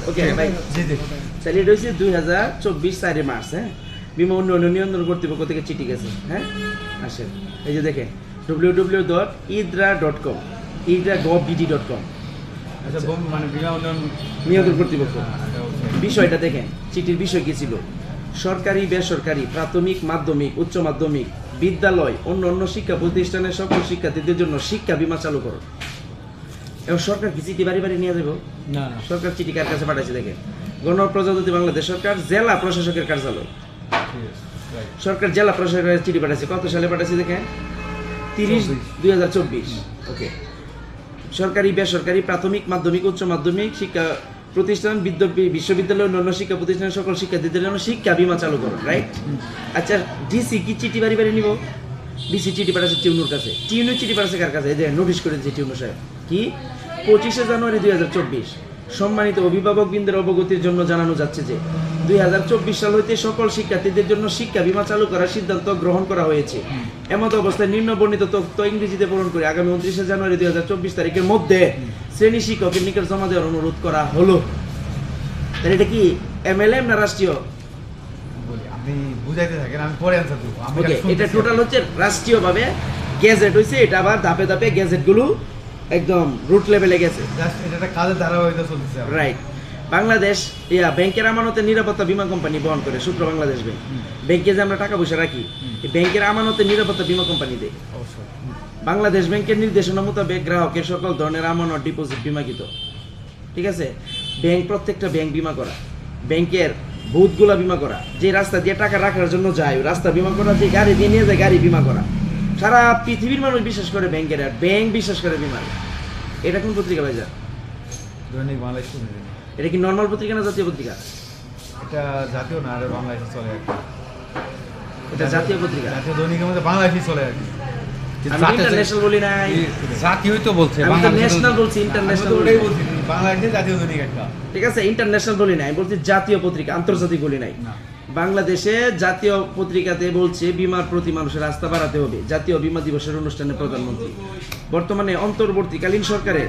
ওকে ভাই, তাহলে এটা হচ্ছে 2024 4 মার্চ। হ্যাঁ, বিমা উন্নয়ন নিয়ন্ত্রণ কর্তৃপক্ষ থেকে চিঠি গেছে। হ্যাঁ, আসেন, এই যে দেখেন www.idra.com, idra.gov.bd.com, মানে বিমা উন্নয়ন নিয়ন্ত্রণ কর্তৃপক্ষ। বিষয়টা দেখেন, চিঠির বিষয় কি ছিল? সরকারি, বেসরকারি, প্রাথমিক, মাধ্যমিক, উচ্চ মাধ্যমিক, বিদ্যালয়, অন্য শিক্ষা প্রতিষ্ঠানের সকল শিক্ষার্থীদের জন্য শিক্ষা বীমা চালু করো। এবং সরকার কি চিঠি বাড়ি বাড়ি নিয়ে যাবো? না, সরকার চিঠি কার কাছে পাঠাইছে দেখেন, গণপ্রজাতন্ত্রী বাংলাদেশ সরকার জেলা প্রশাসকের কার্যালয়। সরকার জেলা প্রশাসকের চিঠি পাঠাইছে, কত সালে পাঠাইছে দেখেন? 30/2024। ওকে, সরকারি, বেসরকারি, প্রাথমিক, মাধ্যমিক, উচ্চ মাধ্যমিক শিক্ষা প্রতিষ্ঠান, বিশ্ববিদ্যালয়, অন্যান্য শিক্ষা প্রতিষ্ঠানের সকল শিক্ষার্থীদের জন্য শিক্ষা বীমা চালু করো, রাইট? আচ্ছা, ডিসি কি চিঠি বাড়ি বাড়ি নিব? ডিসি চিঠি পাঠাচ্ছে টিউনুর কাছে। টিউনুর চিঠি পাঠাচ্ছে কার কাছে? এই যে নোটিশ করে দিয়েছে টিউনু সাহেব। কি? 25শে জানুয়ারি 2024। সম্মানিত অভিভাবকবৃন্দের অবগতির জন্য জানানো যাচ্ছে যে 2024 সাল হইতে সকল শিক্ষার্থীদের জন্য শিক্ষা বীমা চালু করার সিদ্ধান্ত গ্রহণ করা হয়েছে। এমত অবস্থায় নিম্ন বর্ণিত তথ্য ইংরেজিতে পূরণ করে আগামী 29শে জানুয়ারি 2024 তারিখের মধ্যে শ্রেণী শিক্ষকের নিকট জমা দেওয়ার অনুরোধ করা হলো। তাহলে এটা কি এমএলএম না রাষ্ট্রীয়? আপনি বুঝাইতে থাকেন, আমি পরে অ্যানসার দেব। ওকে, এটা টোটাল হচ্ছে রাষ্ট্রীয়ভাবে গেজেট হইছে। এটা আবার ধাপে ধাপে গেজেটগুলো একদম রুট লেভেলে গেছে। জাস্ট এটা একটা কাজের ধারাবাহিকতা চলতেছে। রাইট। বাংলাদেশ ব্যাংকের আমানতের নিরাপত্তা বীমা কোম্পানি বহন করে, সূত্র বাংলাদেশ ব্যাংক। ব্যাংকে যে আমরা টাকা পয়সা রাখি, এই ব্যাংকের আমানতের নিরাপত্তা বীমা কোম্পানি দেয়। অবশ্যই। বাংলাদেশ ব্যাংকের নির্দেশনা মোতাবেক গ্রাহকের সকল ধরনের আমানত ডিপোজিট বীমাকৃত। ঠিক আছে? ব্যাংক, প্রত্যেকটা ব্যাংক বীমা করা, ব্যাংকের বুথগুলা বীমা করা, যে রাস্তা দিয়ে টাকা রাখার জন্য যায় ওই রাস্তা বীমা করা, যে গাড়ি দিয়ে নিয়ে যায় গাড়ি বীমা করা। সারা পৃথিবীর মানুষ বিশ্বাস করে ব্যাংকের, আর ব্যাংক বিশ্বাস করে বিমা। এটা কোন পত্রিকা ভাই যা? দৈনিক বাংলাদেশ। এটা কি নর্মাল পত্রিকা না জাতীয় পত্রিকা? এটা জাতীয় না, আর বাংলাদেশে চলে আর কি। এটা জাতীয় পত্রিকা। জাতীয় দৈনিকের মধ্যে বাংলাদেশই চলে আর কি। আমি ইন্টারন্যাশনাল বলি নাই, জাতীয়ই তো বলছে, আমি তো ন্যাশনাল বলছি, ইন্টারন্যাশনাল ওটাই বলছি, বাংলাদেশে জাতীয় দৈনিক একটা। ঠিক আছে, ইন্টারন্যাশনাল বলি নাই, আমি বলছি জাতীয় পত্রিকা, আন্তর্জাতিক বলি নাই। বাংলাদেশে জাতীয় পত্রিকাতে বলছে বিমার প্রতি মানুষের আস্থা বাড়াতে হবে। জাতীয় বিমা দিবসের অনুষ্ঠানে প্রধানমন্ত্রী, বর্তমানে অন্তর্বর্তীকালীন সরকারের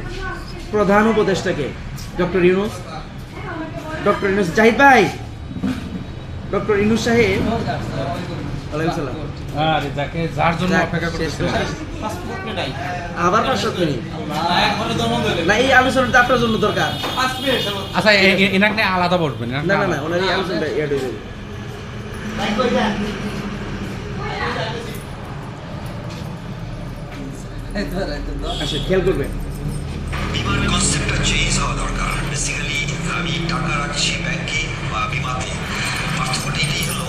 প্রধান উপদেষ্টাকে ডক্টর ইউনূস, জাহিদ ভাই, ডক্টর ইউনূস সাহেব, ওয়ালাইকুম সালাম। আরে যাকে যার জন্য অপেক্ষা করতেছে আবার 5 মিনিট না, এই আলোচনাটা আপনার জন্য দরকার। আচ্ছা, এনাকে আলাদা বসবেন না না না, ওনার এই আলোচনাটা অ্যাড হয়ে যাবে। আচ্ছা, খেয়াল করবেন, বিমার কনসেপ্টটা চেঞ্জ হওয়া দরকার। বেসিক্যালি আমি টাকা রাখছি ব্যাংকে বা বিমাতে, পার্থক্যটা এটাই হলো,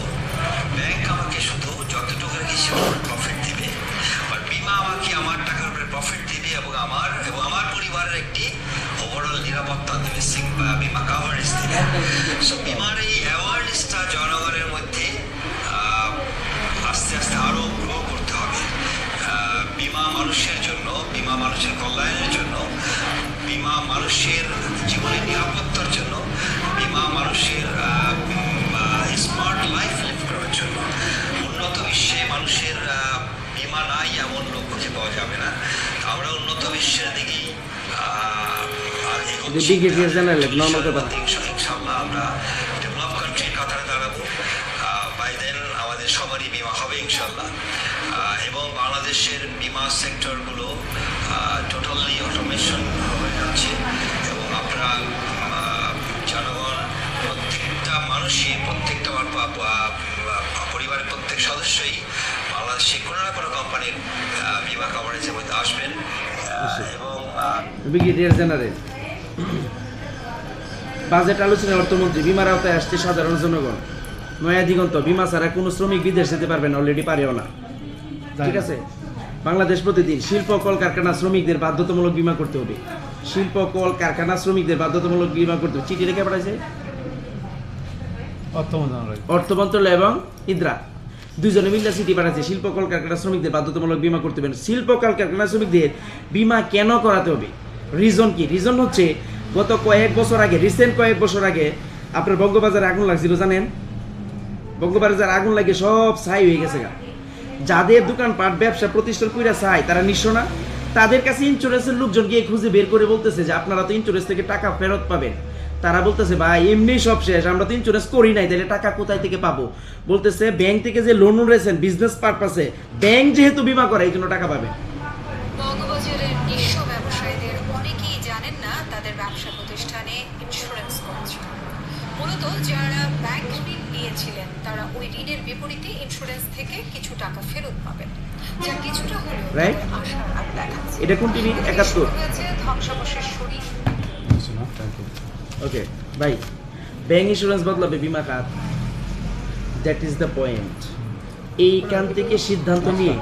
ব্যাংক আমাকে শুধু যতটুকু রেখেছি প্রফিট দিবে, আর বিমা আমাকে আমার টাকার উপরে প্রফিট দিবে এবং আমার পরিবারের একটি ওভারঅল নিরাপত্তা দেবে, বিমা কাভারেজ দিবে। সো বিমার এই অ্যাওয়ারনেসটা জনগণের মধ্যে আস্তে আস্তে আরও গ্রো করতে হবে। বিমা মানুষের জন্য, বিমা মানুষের কল্যাণের জন্য, বিমা মানুষের জীবনের নিরাপত্তার জন্য, বিমা মানুষের স্মার্ট লাইফ লিভ করার জন্য। উন্নত বিশ্বে মানুষের বিমা নাই এমন লোক খুঁজে পাওয়া যাবে না। আমরা উন্নত বিশ্বের দিকেই ইনশাআল্লাহ আমরা ডেভেলপ কান্ট্রির কাতারে দাঁড়াবো। বাই দেন আমাদের সবারই বিমা হবে ইনশাআল্লাহ। এবং বাংলাদেশের বিমা সেক্টরগুলো টোটালি অটোমেশন হয়ে যাচ্ছে এবং আপনারা জনগণ, প্রত্যেকটা মানুষই, প্রত্যেকটা পরিবারের প্রত্যেক সদস্যই বাংলাদেশে কোনো না কোনো কোম্পানির বিমা কভারেজের মধ্যে আসবেন। এবং ব্রিগেডিয়ার জেনারেল, বাজেট আলোচনায় অর্থমন্ত্রী, বিমার আওতায় আসছে সাধারণ জনগণ। নয়া দিগন্ত, বিমা ছাড়া কোনো শ্রমিক বিদেশ যেতে পারবে না, অলরেডি পারেও না। ঠিক আছে? বাংলাদেশ প্রতিদিন শিল্প কলকারখানা শ্রমিকদের বাধ্যতামূলক বিমা করতে হবে। শিল্প কলকারখানা শ্রমিকদের বাধ্যতামূলক বিমা করতে হবে। চিঠি রেখে পাঠাইছে অর্থ মন্ত্রণালয় এবং ইদ্রা, দুজনে মিলে চিঠি পাঠাচ্ছে। শিল্প কলকারখানা শ্রমিকদের বাধ্যতামূলক বিমা করতে হবে। শিল্প কলকারখানা শ্রমিকদের বিমা কেন করাতে হবে? রিজন কি? রিজন হচ্ছে, গত কয়েক বছর আগে, রিসেন্ট কয়েক বছর আগে আপনার বঙ্গবাজারে আগুন লাগছিল, জানেন? বঙ্গবাজারে আগুন লাগে সব ছাই হয়ে গেছে। যাদের দোকানপাট ব্যবসা প্রতিষ্ঠান কইরা চাই, তারা নিঃস্ব না? তাদের কাছে ইন্স্যুরেন্সের লোকজন গিয়ে খুঁজে বের করে বলতেছে যে আপনারা তো ইন্স্যুরেন্স থেকে টাকা ফেরত পাবেন। তারা বলতেছে ভাই এমনি সব শেষ, আমরা তো ইন্স্যুরেন্স করি নাই, তাহলে টাকা কোথায় থেকে পাবো? বলতেছে ব্যাংক থেকে যে লোন উঠেছেন বিজনেস পারপাসে, ব্যাংক যেহেতু বিমা করে এই জন্য টাকা পাবে। বঙ্গবাজারের নিঃস্ব ব্যবসায়ীদের অনেকেই জানেন না তাদের ব্যবসা প্রতিষ্ঠানে ইন্স্যুরেন্স করেছে। মূলত যারা ব্যাংক ঋণ নিয়েছিলেন তারা ওই ঋণের বিপরীতে ইন্স্যুরেন্স থেকে কিছু টাকা ফেরত পাবেন, যা কিছুটা হলেও Right? তাদের আশার আলো দেখাচ্ছে। এটা কোন টিভি? 71। শুরু হয়েছে ধ্বংসাবশেষ শরীর। ওকে ভাই, ব্যাংক ইন্স্যুরেন্স বদলাবে বিমা খাত, দ্যাট ইজ দ্য পয়েন্ট। এইখান থেকে সিদ্ধান্ত নিয়ে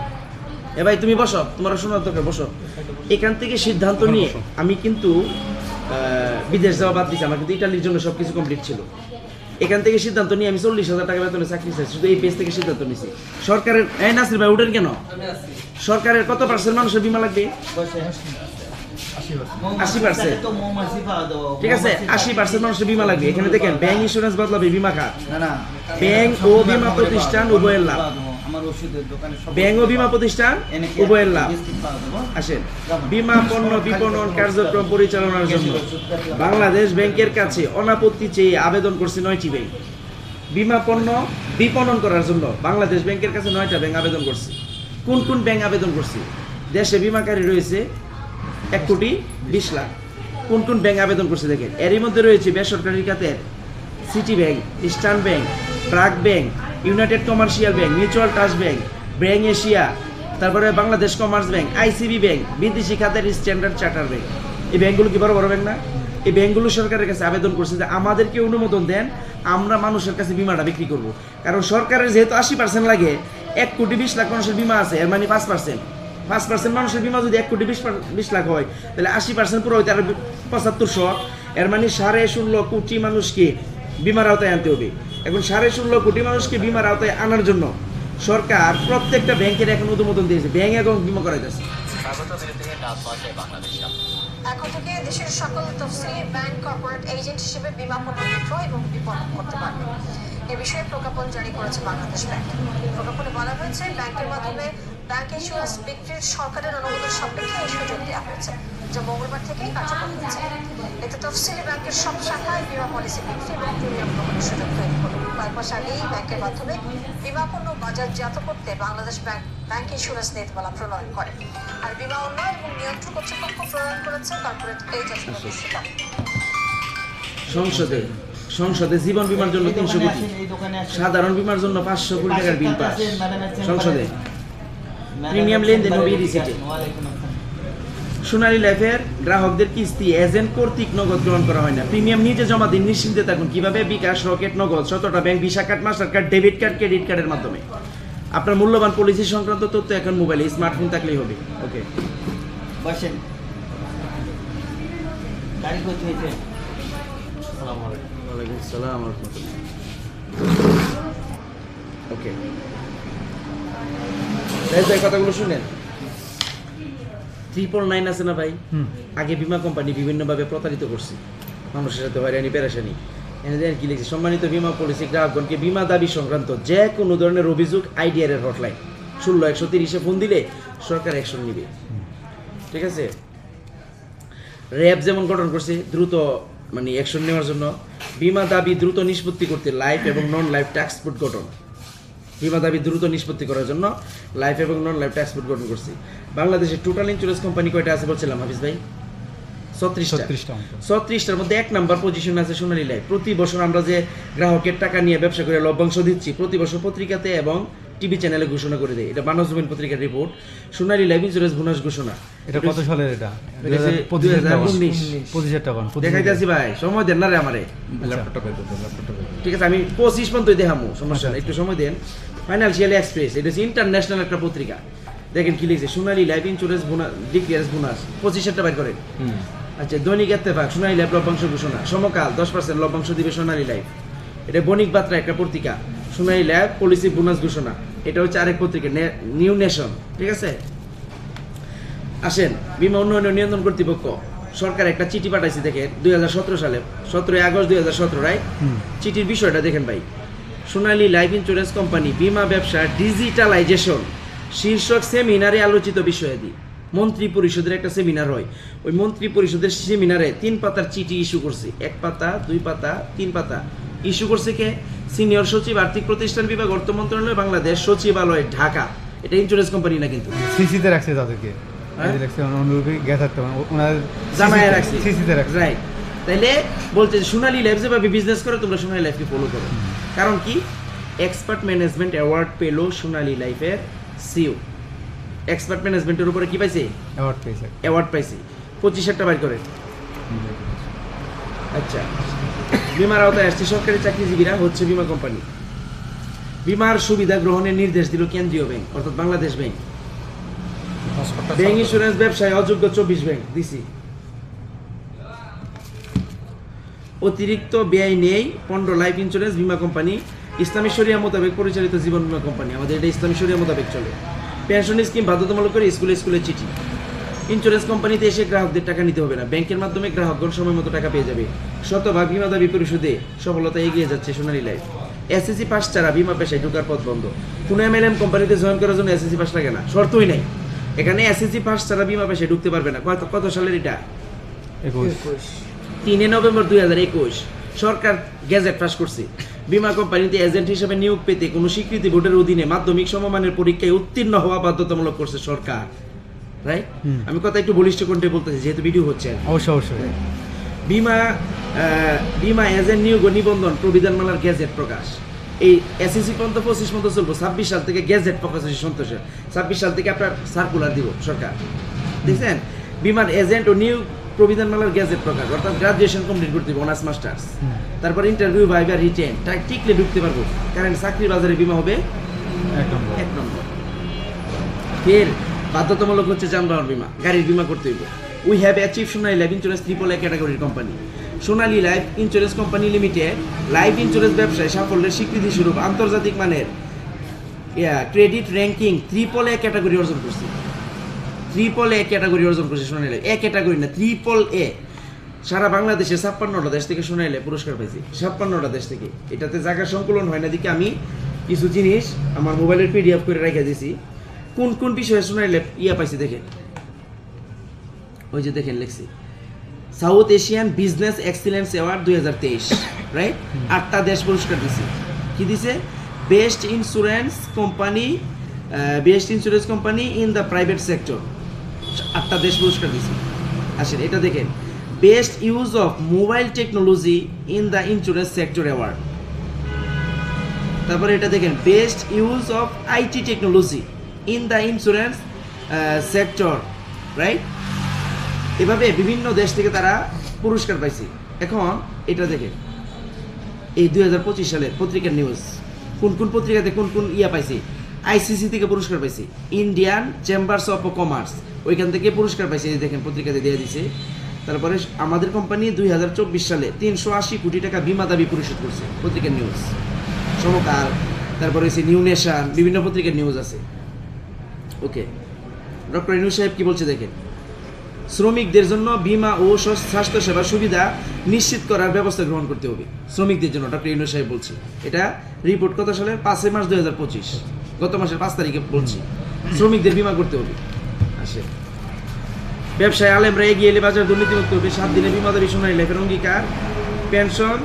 ভাই তুমি বসো, তোমার শোনার দরকার, বসো। এখান থেকে সিদ্ধান্ত নিয়ে আমি কিন্তু বিদেশ যাওয়া বাদ দিচ্ছি, আমার কিন্তু ইটালির জন্য সব কিছু কমপ্লিট ছিল। এখান থেকে সিদ্ধান্ত নিয়ে আমি 40,000 টাকা বেতনে চাকরি চাইছি, শুধু এই পেজ থেকে সিদ্ধান্ত নিয়েছি। সরকারের নাসির ভাই উঠেন কেন? সরকারের কত পার্সেন্ট মানুষের বিমা লাগবে? 80%। ঠিক আছে, 80% মানুষের বিমা লাগবে। এখানে দেখেন ব্যাংক ইন্স্যুরেন্স বদলাবে বিমা খাত, ব্যাংক ও বিমা প্রতিষ্ঠান উভয়ের লাভ। ব্যাংক ও বিমা প্রতিষ্ঠান উভয়ের লাভ। আসেন, বিমা পণ্য বিপণন কার্যক্রম পরিচালনার জন্য বাংলাদেশ ব্যাংকের কাছে অনাপত্তি চেয়ে আবেদন করছে 9টি ব্যাংক। বিমা পণ্য বিপণন করার জন্য বাংলাদেশ ব্যাংকের কাছে 9টা ব্যাংক আবেদন করছে। কোন কোন ব্যাংক আবেদন করছে? দেশে বিমাকারী রয়েছে 1,20,00,000। কোন কোন ব্যাংক আবেদন করছে দেখেন, এরই মধ্যে রয়েছে বেসরকারি খাতের City Bank, Eastern Bank, BRAC Bank, United Commercial Bank, Mutual Trust Bank, Bank Asia, তারপরে Bangladesh Commerce Bank, ICB Bank, বিদেশি খাতের স্ট্যান্ডার্ড চার্টার ব্যাংক। এই ব্যাংকগুলো কি বড় বড় ব্যাংক না? এই ব্যাংকগুলো সরকারের কাছে আবেদন করছে যে আমাদেরকে অনুমোদন দেন, আমরা মানুষের কাছে বিমাটা বিক্রি করব। কারণ সরকারের যেহেতু 80% লাগে, 1,20,00,000 মানুষের বিমা আছে, এর মানে 5% মানুষের বিমা যদি 1,20,00,000 হয়, তাহলে 80% পুরো হইতে আর 7500, এর মানে 16.5 কোটি মানুষকে বিমার আওতায় আনতে হবে। এখন 16.5 কোটি মানুষকে বিমার আওতায় আনার জন্য সরকার প্রত্যেকটা ব্যাংকের এখন অনুমোদন দিয়েছে, ব্যাংক এবং বিমা করাইতেছে। এখন থেকে দেশের সকল তফসিলি ব্যাংক কর্পোরেট এজেন্ট হিসেবে বিমা পণ্য বিক্রয় এবং বিপণন করতে পারবে। এ বিষয়ে প্রজ্ঞাপন জারি করেছে বাংলাদেশ ব্যাংক। প্রজ্ঞাপনে বলা হয়েছে ব্যাংকের মাধ্যমে ব্যাংক ইন্স্যুরেন্স বিক্রির সরকারের অনুমোদন সাপেক্ষে এই সুযোগ দেওয়া হয়েছে, যা মঙ্গলবার থেকেই কার্যকর হয়েছে। এতে তফসিলি ব্যাংকের সব শাখায় বিমা পলিসি বিক্রি এবং প্রিমিয়াম গ্রহণের সুযোগ তৈরি করবে। কয়েক মাস আগেই ব্যাংকের মাধ্যমে বিমা পণ্য বাজারজাত করতে বাংলাদেশ ব্যাংক ব্যাংক ইন্স্যুরেন্স নীতিমালা প্রণয়ন করে। আর বিমা উন্নয়ন এবং নিয়ন্ত্রণ কর্তৃপক্ষ প্রণয়ন করেছে কর্পোরেট এজেন্ট নীতিমালা। সংসদে জীবন বীমার জন্য 300 কোটি, সাধারণ বীমার জন্য 500 কোটি টাকার বিল পাস। সংসদে প্রিমিয়াম লেনদেন হবে রিসিটে। সোনালী লাইফের গ্রাহকদের কিস্তি এজেন্ট কর্তৃক নগদ গ্রহণ করা হয় না। প্রিমিয়াম নিজে জমা দিন, নিশ্চিন্তে থাকুন। কিভাবে? বিকাশ, রকেট, নগদ, 17টা bank, visa card, master card, debit card, credit কার্ডের মাধ্যমে। আপনার মূল্যবান পলিসি সংক্রান্ত তথ্য এখন মোবাইলে, স্মার্টফোন থাকলেই হবে। ওকে, বসেন। গাড়ি কোথায় হয়েছে? ওয়ালাইকুম আসসালাম ওয়া রাহমাতুল্লাহ। ওকে, এই কথাগুলো শুনেন। 999 আছে না ভাই, আগে বিমা কোম্পানি বিভিন্নভাবে প্রতারিত করছে, মানুষের সাথে হয়রানি পেরেশানি। এনে দেখেন কি লিখছে, সম্মানিত বিমা পলিসি গ্রাহকগণকে বিমা দাবি সংক্রান্ত যে কোনো ধরনের অভিযোগ আইডিআর এর হটলাইন 16-130-এ ফোন দিলে সরকার অ্যাকশন নিবে। ঠিক আছে, র্যাব যেমন গঠন করছে দ্রুত মানে অ্যাকশন নেওয়ার জন্য, বিমা দাবি দ্রুত নিষ্পত্তি করতে লাইফ এবং নন লাইফ ট্যাক্স বোর্ড গঠন। বিমা দাবি দ্রুত নিষ্পত্তি করার জন্য লাইফ এবং নন লাইফ ট্যাক্স বোর্ড গঠন করছি। বাংলাদেশে টোটাল ইন্স্যুরেন্স কোম্পানি কয়টা আছে বলছিলাম হাফিজ ভাই? 36টার মধ্যে 1 নাম্বার পজিশনে আছে সোনালী লাইফ। প্রতি বছর আমরা যে গ্রাহকের টাকা নিয়ে ব্যবসা করে লভ্যাংশ দিচ্ছি, প্রতি বছর পত্রিকাতে এবং টিভি চ্যানেলে ঘোষণা করে দেয়। এটা বাংলা জমিন পত্রিকার রিপোর্ট। সোনালী লাইফ ইন্স্যুরেন্স বোনাস ঘোষণা। এটা কত সালের? এটা 2019 টাকা দেখাইতেছি ভাই, সময় দেন না রে আমারে। ঠিক আছে, আমি 25 পর্যন্ত দেখামু, সমস্যা নেই, একটু সময় দেন। ফাইন্যান্সিয়াল এক্সপ্রেস, এটা হচ্ছে ইন্টারন্যাশনাল একটা পত্রিকা। দেখেন কি লিখছে, Sonali life insurance bonus declares bonus 25 বাইর করেন। আচ্ছা, দৈনিক ইত্তেফাক, সোনালী লাইফ লভ্যাংশ ঘোষণা। সমকাল 10% লভ্যাংশ দিবে সোনালী লাইফ। এটা বণিক বার্তা একটা পত্রিকা। সোনালী লাইফ পলিসি বোনাস ঘোষণা, এটা হচ্ছে আরেক পত্রিকা নিউ নেশন। ঠিক আছে, আসেন, বিমা উন্নয়ন ও নিয়ন্ত্রণ কর্তৃপক্ষ সরকার একটা চিঠি পাঠাইছে দেখেন 2017 সালে, 17 আগস্ট 2017, রাইট? চিঠির বিষয়টা দেখেন ভাই। সোনালী লাইফ ইন্স্যুরেন্স কোম্পানি বিমা ব্যবসা ডিজিটালাইজেশন শীর্ষক সেমিনারে আলোচিত বিষয়াদি মন্ত্রী পরিষদের একটা সেমিনার হয়, ওই মন্ত্রী পরিষদের সেমিনারে 3 পাতার চিঠি ইস্যু করছে, 1 পাতা 2 পাতা 3 পাতা ইস্যু করছে কে? সিনিয়র সচিব, আর্থিক প্রতিষ্ঠান বিভাগ, অর্থ মন্ত্রণালয়, বাংলাদেশ সচিবালয়, ঢাকা। এটা ইন্স্যুরেন্স কোম্পানি না কিন্তু, সিসিতে রাখছে তাদেরকে, হ্যাঁ? রাখছে অনুরূপী গ্যাস থাকতে ওনার জামায় রাখছে, সিসিতে রাখছে। রাইট। তাইলে বলছে সোনালী লাইফ যেভাবে বিজনেস করে তোমরা সোনালী লাইফকে ফলো করো। কারণ কি? এক্সপার্ট ম্যানেজমেন্ট অ্যাওয়ার্ড পেল সোনালী লাইফের সিও। এক্সপার্ট ম্যানেজমেন্টের উপরে কি পাইছে? অ্যাওয়ার্ড পেয়েছে। অ্যাওয়ার্ড পাইছে। 25,000 বাইর করে। আচ্ছা, বিমার আওতায় আসছে সরকারি চাকরিজীবীরা, হচ্ছে বিমা কোম্পানি। বিমার সুবিধা গ্রহণের নির্দেশ দিল কেন্দ্রীয় ব্যাংক অর্থাৎ বাংলাদেশ ব্যাংক। ব্যাংক ইন্স্যুরেন্স ব্যবসায় অযোগ্য 24 ব্যাংক দিছি। অতিরিক্ত ব্যয় নেই 15 লাইফ ইন্স্যুরেন্স বিমা কোম্পানি, ইসলামী শরিয়া মোতাবেক পরিচালিত জীবন বিমা কোম্পানি। আমাদের এটা ইসলামী শরিয়া মোতাবেক চলে। পেনশন স্কিম বাধ্যতামূলক করে স্কুলে স্কুলে চিঠি। ইন্স্যুরেন্স কোম্পানিতে এসে গ্রাহকদের টাকা নিতে হবে না, ব্যাংকের মাধ্যমে গ্রাহকগণ সময় মতো টাকা পেয়ে যাবে। শতভাগ বিমা দাবি পরিশোধে সফলতা এগিয়ে যাচ্ছে সোনালী লাইফ। এসএসসি পাস ছাড়া বিমা পেশায় ঢোকার পথ বন্ধ। কোনো এমএলএম কোম্পানিতে জয়েন করার জন্য এসএসসি পাস লাগে না, শর্তই নাই। এখানে এসএসসি পাস ছাড়া বিমা পেশায় ঢুকতে পারবে না। কত সালের এটা? 3 নভেম্বর 2021 সরকার গেজেট পাস করছে। বিমা কোম্পানিতে এজেন্ট হিসেবে নিয়োগ পেতে কোনো স্বীকৃতি বোর্ডের অধীনে মাধ্যমিক সমমানের পরীক্ষায় উত্তীর্ণ হওয়া বাধ্যতামূলক করছে সরকার, রাইট? আমি কথা একটু বলিষ্ঠ কণ্ঠে বলতেছি যেহেতু ভিডিও হচ্ছে। অবশ্যই অবশ্যই। বিমা এজেন্ট নিয়োগ ও নিবন্ধন প্রবিধানমালার গেজেট প্রকাশ। এই এসএসসি পর্যন্ত 25 পর্যন্ত চলবো, 26 সাল থেকে গেজেট প্রকাশ হয়েছে সন্তোষের। 26 সাল থেকে আপনার সার্কুলার দিব সরকার, দেখছেন? বিমার এজেন্ট ও নিয়োগ প্রবিধানমালার গেজেট প্রকাশ, অর্থাৎ গ্রাজুয়েশন কমপ্লিট করতে হবে, অনার্স মাস্টার্স। তারপর ইন্টারভিউ ভাইবা রিটেন টিকলে ঢুকতে পারবো, কারণ চাকরির বাজারে বিমা হবে 1 নম্বর। ফের বাধ্যতামূলক হচ্ছে যানবাহন বিমা, গাড়ির বিমা করতে হইব। We have achieve Sonali life insurance AAA ক্যাটাগরির company. Sonali life insurance company limited life insurance ব্যবসায় সাফল্যের স্বীকৃতি স্বরূপ আন্তর্জাতিক মানের ক্রেডিট র্যাঙ্কিং AAA ক্যাটাগরি অর্জন করছে। AAA ক্যাটাগরি অর্জন করছে সোনালী লাইফ, এ ক্যাটাগরি না, AAA। সারা বাংলাদেশে 56টা দেশ থেকে সোনালী লাইফ পুরস্কার পাইছে, 56টা দেশ থেকে। এটাতে জায়গা সংকলন হয় না দিকে আমি কিছু জিনিস আমার মোবাইলের PDF করে রেখে দিয়েছি। কোন কোন বিষয়ে সোনালী লাইফ পাইছে দেখেন, ওই যে দেখেন লিখছি South Asian business excellence award 2023, right? 8টা দেশ পুরস্কার দিছে। কি দিছে? Best insurance company in the private sector, 8টা দেশ পুরস্কার দিছে। আসেন এটা দেখেন, best use of mobile technology in the insurance sector award. তারপরে এটা দেখেন, best use of IT technology in the insurance sector, right? এভাবে বিভিন্ন দেশ থেকে তারা পুরস্কার পাইছে। এখন এটা দেখেন, এই 2025 সালের পত্রিকার নিউজ, কোন কোন পত্রিকাতে কোন কোন পাইছে। আইসিসি থেকে পুরস্কার পাইছে, ইন্ডিয়ান চেম্বার্স অফ কমার্স ওইখান থেকে পুরস্কার পাইছে, এই দেখেন পত্রিকাতে দিয়ে দিছে। তারপরে আমাদের কোম্পানি 2024 সালে 380 কোটি টাকা বিমা দাবি পরিশোধ করছে, পত্রিকার নিউজ। সমকাল, তারপরে হচ্ছে নিউ নেশন, বিভিন্ন পত্রিকার নিউজ আছে। ওকে, ডক্টর ইউনূস সাহেব কি বলছে দেখেন, শ্রমিকদের জন্য বিমা ও স্বাস্থ্যসেবা সুবিধা নিশ্চিত করার ব্যবস্থা গ্রহণ করতে হবে শ্রমিকদের জন্য, ডক্টর ইউনূস সাহেব বলছে। এটা রিপোর্ট কত সালের? 5 মার্চ 2025, গত মাসের 5 তারিখে বলছি শ্রমিকদের বিমা করতে হবে। আসে ব্যবসায় আলেমরা এগিয়ে এলে বাজার দুর্নীতিমুক্ত হবে। 7 দিনে বিমা দাবি সোনালী লাইফের অঙ্গীকার। পেনশন,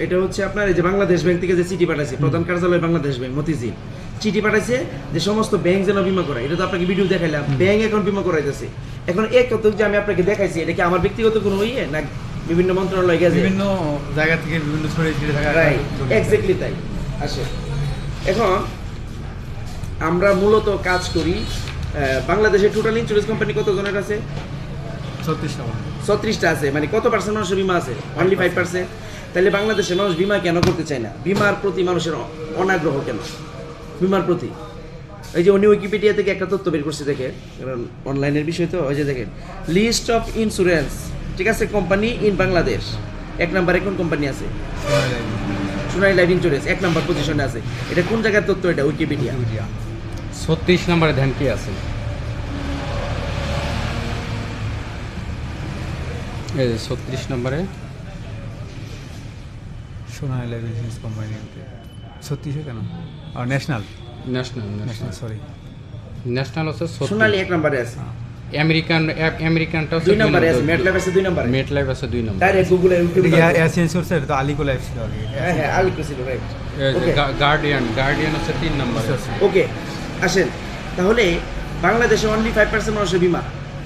এটা হচ্ছে আপনার এই যে বাংলাদেশ ব্যাংক থেকে যে চিঠি পাঠাইছে, প্রধান কার্যালয় বাংলাদেশ ব্যাংক মতিঝিল, চিঠি পাঠাইছে যে সমস্ত ব্যাংক যেন বিমা করায়। এটা তো আপনাকে ভিডিও দেখাইলাম, ব্যাংক এখন বিমা করাইতেছে। এখন এক কত যে আমি আপনাকে দেখাইছি, এটা কি আমার ব্যক্তিগত কোনো না বিভিন্ন মন্ত্রণালয় গেছে, বিভিন্ন জায়গা থেকে বিভিন্ন ছড়িয়ে ছিটিয়ে থাকা, রাইট? এক্স্যাক্টলি তাই। আসে এখন আমরা মূলত কাজ করি বাংলাদেশের টোটাল ইন্স্যুরেন্স কোম্পানি কত জনের আছে? 36টা আছে। মানে কত পার্সেন্ট মানুষের বিমা আছে? অনলি 5%। তাহলে বাংলাদেশের মানুষ বিমা কেন করতে চায় না? বিমার প্রতি মানুষের অনাগ্রহ কেন বিমার প্রতি? এই যে উনি উইকিপিডিয়া থেকে একটা তথ্য বের করছে, দেখেন, কারণ অনলাইনের বিষয় তো। ওই যে দেখেন, লিস্ট অফ ইন্স্যুরেন্স, ঠিক আছে, কোম্পানি ইন বাংলাদেশ। 1 নম্বরে কোন কোম্পানি আছে? সোনালী লাইফ ইন্স্যুরেন্স 1 নম্বর পজিশনে আছে। এটা কোন জায়গার তথ্য? এটা উইকিপিডিয়া। 36 নম্বরে ধ্যান কি আছে? এই যে 36 নম্বরে সোনালী লাইফ ইন্স্যুরেন্স কোম্পানি 36 কেন? আর ন্যাশনাল ন্যাশনাল সরি, ন্যাশনাল হচ্ছে সোনালী 1 নম্বরে আছে। আমেরিকানটা হচ্ছে 2 নম্বরে আছে, MetLife আছে 2 নম্বরে। MetLife আছে 2 নম্বর। ডাইরেক্ট গুগলে ইউটিউব। এশিয়ান সোর্স এটা তো আলিকো লাইফ ছিল আগে। হ্যাঁ আলিকো ছিল, রাইট। ওকে গার্ডিয়ান হচ্ছে 3 নম্বরে। ওকে, আসেন তাহলে বাংলাদেশে অনলি 5% মানুষের বিমা,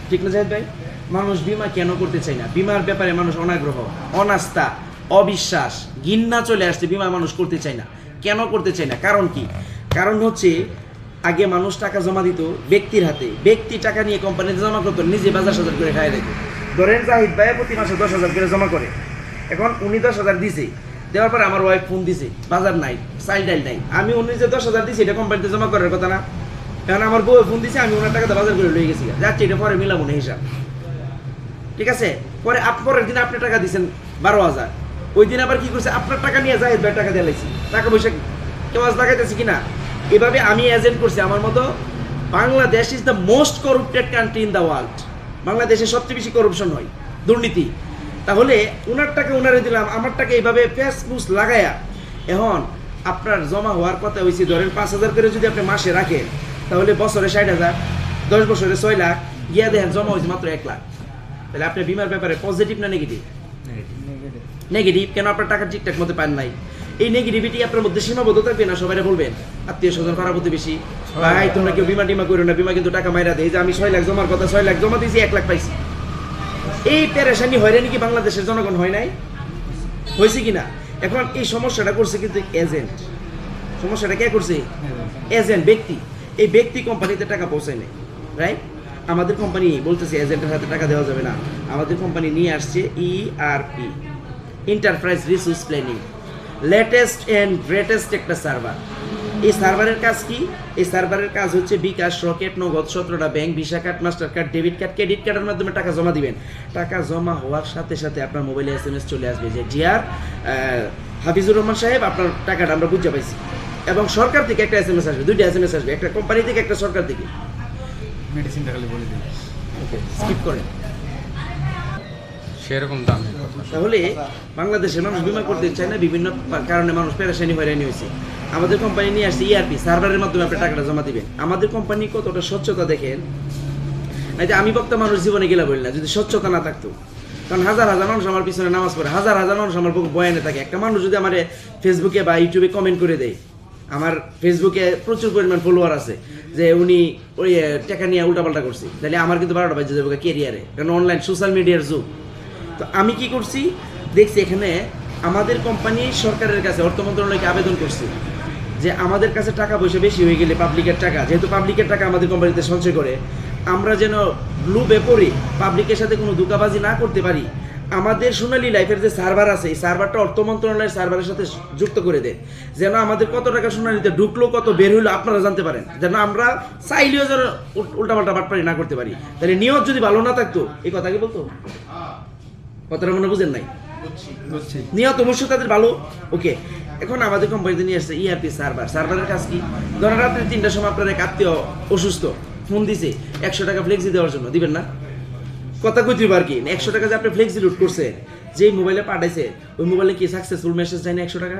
ঠিক না জাহিদ ভাই? মানুষ বিমা কেন করতে চায় না? বিমার ব্যাপারে মানুষ অনাগ্রহ, অনাস্থা, অবিশ্বাস, ঘৃণা চলে আসছে। বিমা মানুষ করতে চায় না। কেন করতে চায় না? কারণ কি? কারণ হচ্ছে আগে মানুষ টাকা জমা দিত ব্যক্তির হাতে, ব্যক্তি টাকা নিয়ে কোম্পানিতে জমা করতো, নিজে 50,000 করে খাই দিত। ধরেন জাহিদ ভাই প্রতি মাসে 10,000 করে জমা করে, এখন উনি 10,000 দিছে, দেওয়ার পরে আমার ওয়াইফ ফোন দিছে, বাজার নাই, চাইল্ড ডাইল নাই। আমি উনি যে 10,000 দিছি এটা কোম্পানিতে জমা করার কথা না, কারণ আমার বউ ফোন দিছে, আমি ওনার টাকাতে বাজার করে লয়ে গেছি, যাচ্ছি এটা পরে মিলাবো না হিসাব, ঠিক আছে? পরে পরের দিন আপনি টাকা দিচ্ছেন 12,000, ওই দিন আবার কি করছে, আপনার টাকা নিয়ে জাহিদ ভাই টাকা দিয়ে লাইছি, টাকা পয়সা কেউ আজ লাগাইতেছি কিনা। এভাবে আমি এজেন্ট করছি। আমার মতো Bangladesh is the most corrupted country in the world. বাংলাদেশে সবচেয়ে বেশি করাপশন হয়, দুর্নীতি। তাহলে ওনার টাকা ওনারে দিলাম, আমার টাকা এইভাবে ফেসবুস লাগায়া, এখন আপনার জমা হওয়ার কথা হয়েছে ধরেন 5,000 করে যদি আপনি মাসে রাখেন, তাহলে বছরে 60,000, 10 বছরে 6 লাখ, গিয়া দেখেন জমা হয়েছে মাত্র 1 লাখ। তাহলে আপনি বিমার ব্যাপারে পজিটিভ না নেগেটিভ? নেগেটিভ। কেন? আপনার টাকা ঠিকঠাক মতো পান নাই। এই নেগেটিভিটি আপনার মধ্যে সীমাবদ্ধ থাকবে না, সবাই বলবেন, আত্মীয় স্বজন পাড়া প্রতিবেশী, ভাই তোমরা কেউ বিমা টিমা করো না, বিমা কিন্তু টাকা মাইরা দেয়। যে আমি 6 লাখ জমার কথা, 6 লাখ জমা দিয়েছি, 1 লাখ পাইছি। এই পেরেশানি হয়রানি কি বাংলাদেশের জনগণ হয় নাই? হয়েছে কিনা? এখন এই সমস্যাটা করছে কিন্তু এজেন্ট। সমস্যাটা কে করছে? এজেন্ট, ব্যক্তি। এই ব্যক্তি কোম্পানিতে টাকা পৌঁছায় নেই, রাইট? আমাদের কোম্পানি বলতেছে এজেন্টের হাতে টাকা দেওয়া যাবে না। আমাদের কোম্পানি নিয়ে আসছে ERP, enterprise resource planning, latest and greatest একটা সার্ভার। এই সার্ভারের কাজ কি? এই সার্ভারের কাজ হচ্ছে বিকাশ, রকেট, নগদ, 17টা bank, visa card, master card, debit card, credit কার্ডের মাধ্যমে টাকা জমা দিবেন। টাকা জমা হওয়ার সাথে সাথে আপনার মোবাইলে SMS চলে আসবে যে ডিয়ার হাফিজুর রহমান সাহেব, আপনার টাকাটা আমরা বুঝতে পাইছি। এবং সরকার থেকে একটা SMS আসবে, 2টা SMS আসবে, একটা কোম্পানি থেকে, একটা সরকার থেকে। মেডিসিনটা খালি বলে দিই। ওকে, স্কিপ করেন। সেরকম দাম। তাহলে বাংলাদেশের মানুষ বিমা করতে চায় না, বিভিন্ন কারণে মানুষ পেরেশানি হয়রানি হয়েছে। আমাদের কোম্পানি নিয়ে আসছে ERP, সার্ভারের মাধ্যমে আপনি টাকাটা জমা দিবেন। আমাদের কোম্পানি কতটা স্বচ্ছতা দেখেন, না যে আমি বক্তা মানুষ জীবনে গেলা বলি না, যদি স্বচ্ছতা না থাকতো। কারণ হাজার হাজার মানুষ আমার পিছনে নামাজ পড়ে, হাজার হাজার মানুষ আমার বয়ানে থাকে। একটা মানুষ যদি আমার ফেসবুকে বা ইউটিউবে কমেন্ট করে দেয়, আমার ফেসবুকে প্রচুর পরিমাণ ফলোয়ার আছে, যে উনি ওই টাকা নিয়ে উল্টাপাল্টা করছে, তাহলে আমার কিন্তু 12টা বাজে যাবে ক্যারিয়ারে, কারণ অনলাইন সোশ্যাল মিডিয়ার যুগ। তো আমি কি করছি, দেখছি এখানে আমাদের কোম্পানি সরকারের কাছে, অর্থ মন্ত্রণালয়কে আবেদন করছি যে আমাদের কাছে টাকা পয়সা বেশি হয়ে গেলে, পাবলিকের টাকা, যেহেতু পাবলিকের টাকা আমাদের কোম্পানিতে সঞ্চয় করে, আমরা যেন লুপে পড়ি, পাবলিকের সাথে কোনো ধোঁকাবাজি না করতে পারি। আমাদের সোনালী লাইফের যে সার্ভার আছে, এই সার্ভারটা অর্থ মন্ত্রণালয়ের সার্ভারের সাথে যুক্ত করে দেয়, যেন আমাদের কত টাকা সোনালীতে ঢুকলো, কত বের হইলো আপনারা জানতে পারেন, যেন আমরা চাইলেও যেন উল্টাপাল্টা বাটপারি না করতে পারি। তাহলে নিয়ত যদি ভালো না থাকতো, এই কথা কি বলতো? কথাটা মনে বুঝেন নাই? নিয়ত অবশ্যই তাদের ভালো। ওকে, এখন আমাদের কোম্পানিতে নিয়ে আসছে ERP সার্ভার। সার্ভারের কাজ কি? ধরেন রাত্রে 3টার সময় আপনার এক আত্মীয় অসুস্থ, ফোন দিছে 100 টাকা ফ্লেক্সি দেওয়ার জন্য, দিবেন না? কথা কইতে আর কি, 100 টাকা যে আপনি ফ্লেক্সি লুট করছে, যেই মোবাইলে পাঠাইছে, ওই মোবাইলে কি সাকসেসফুল মেসেজ যায় না 100 টাকা?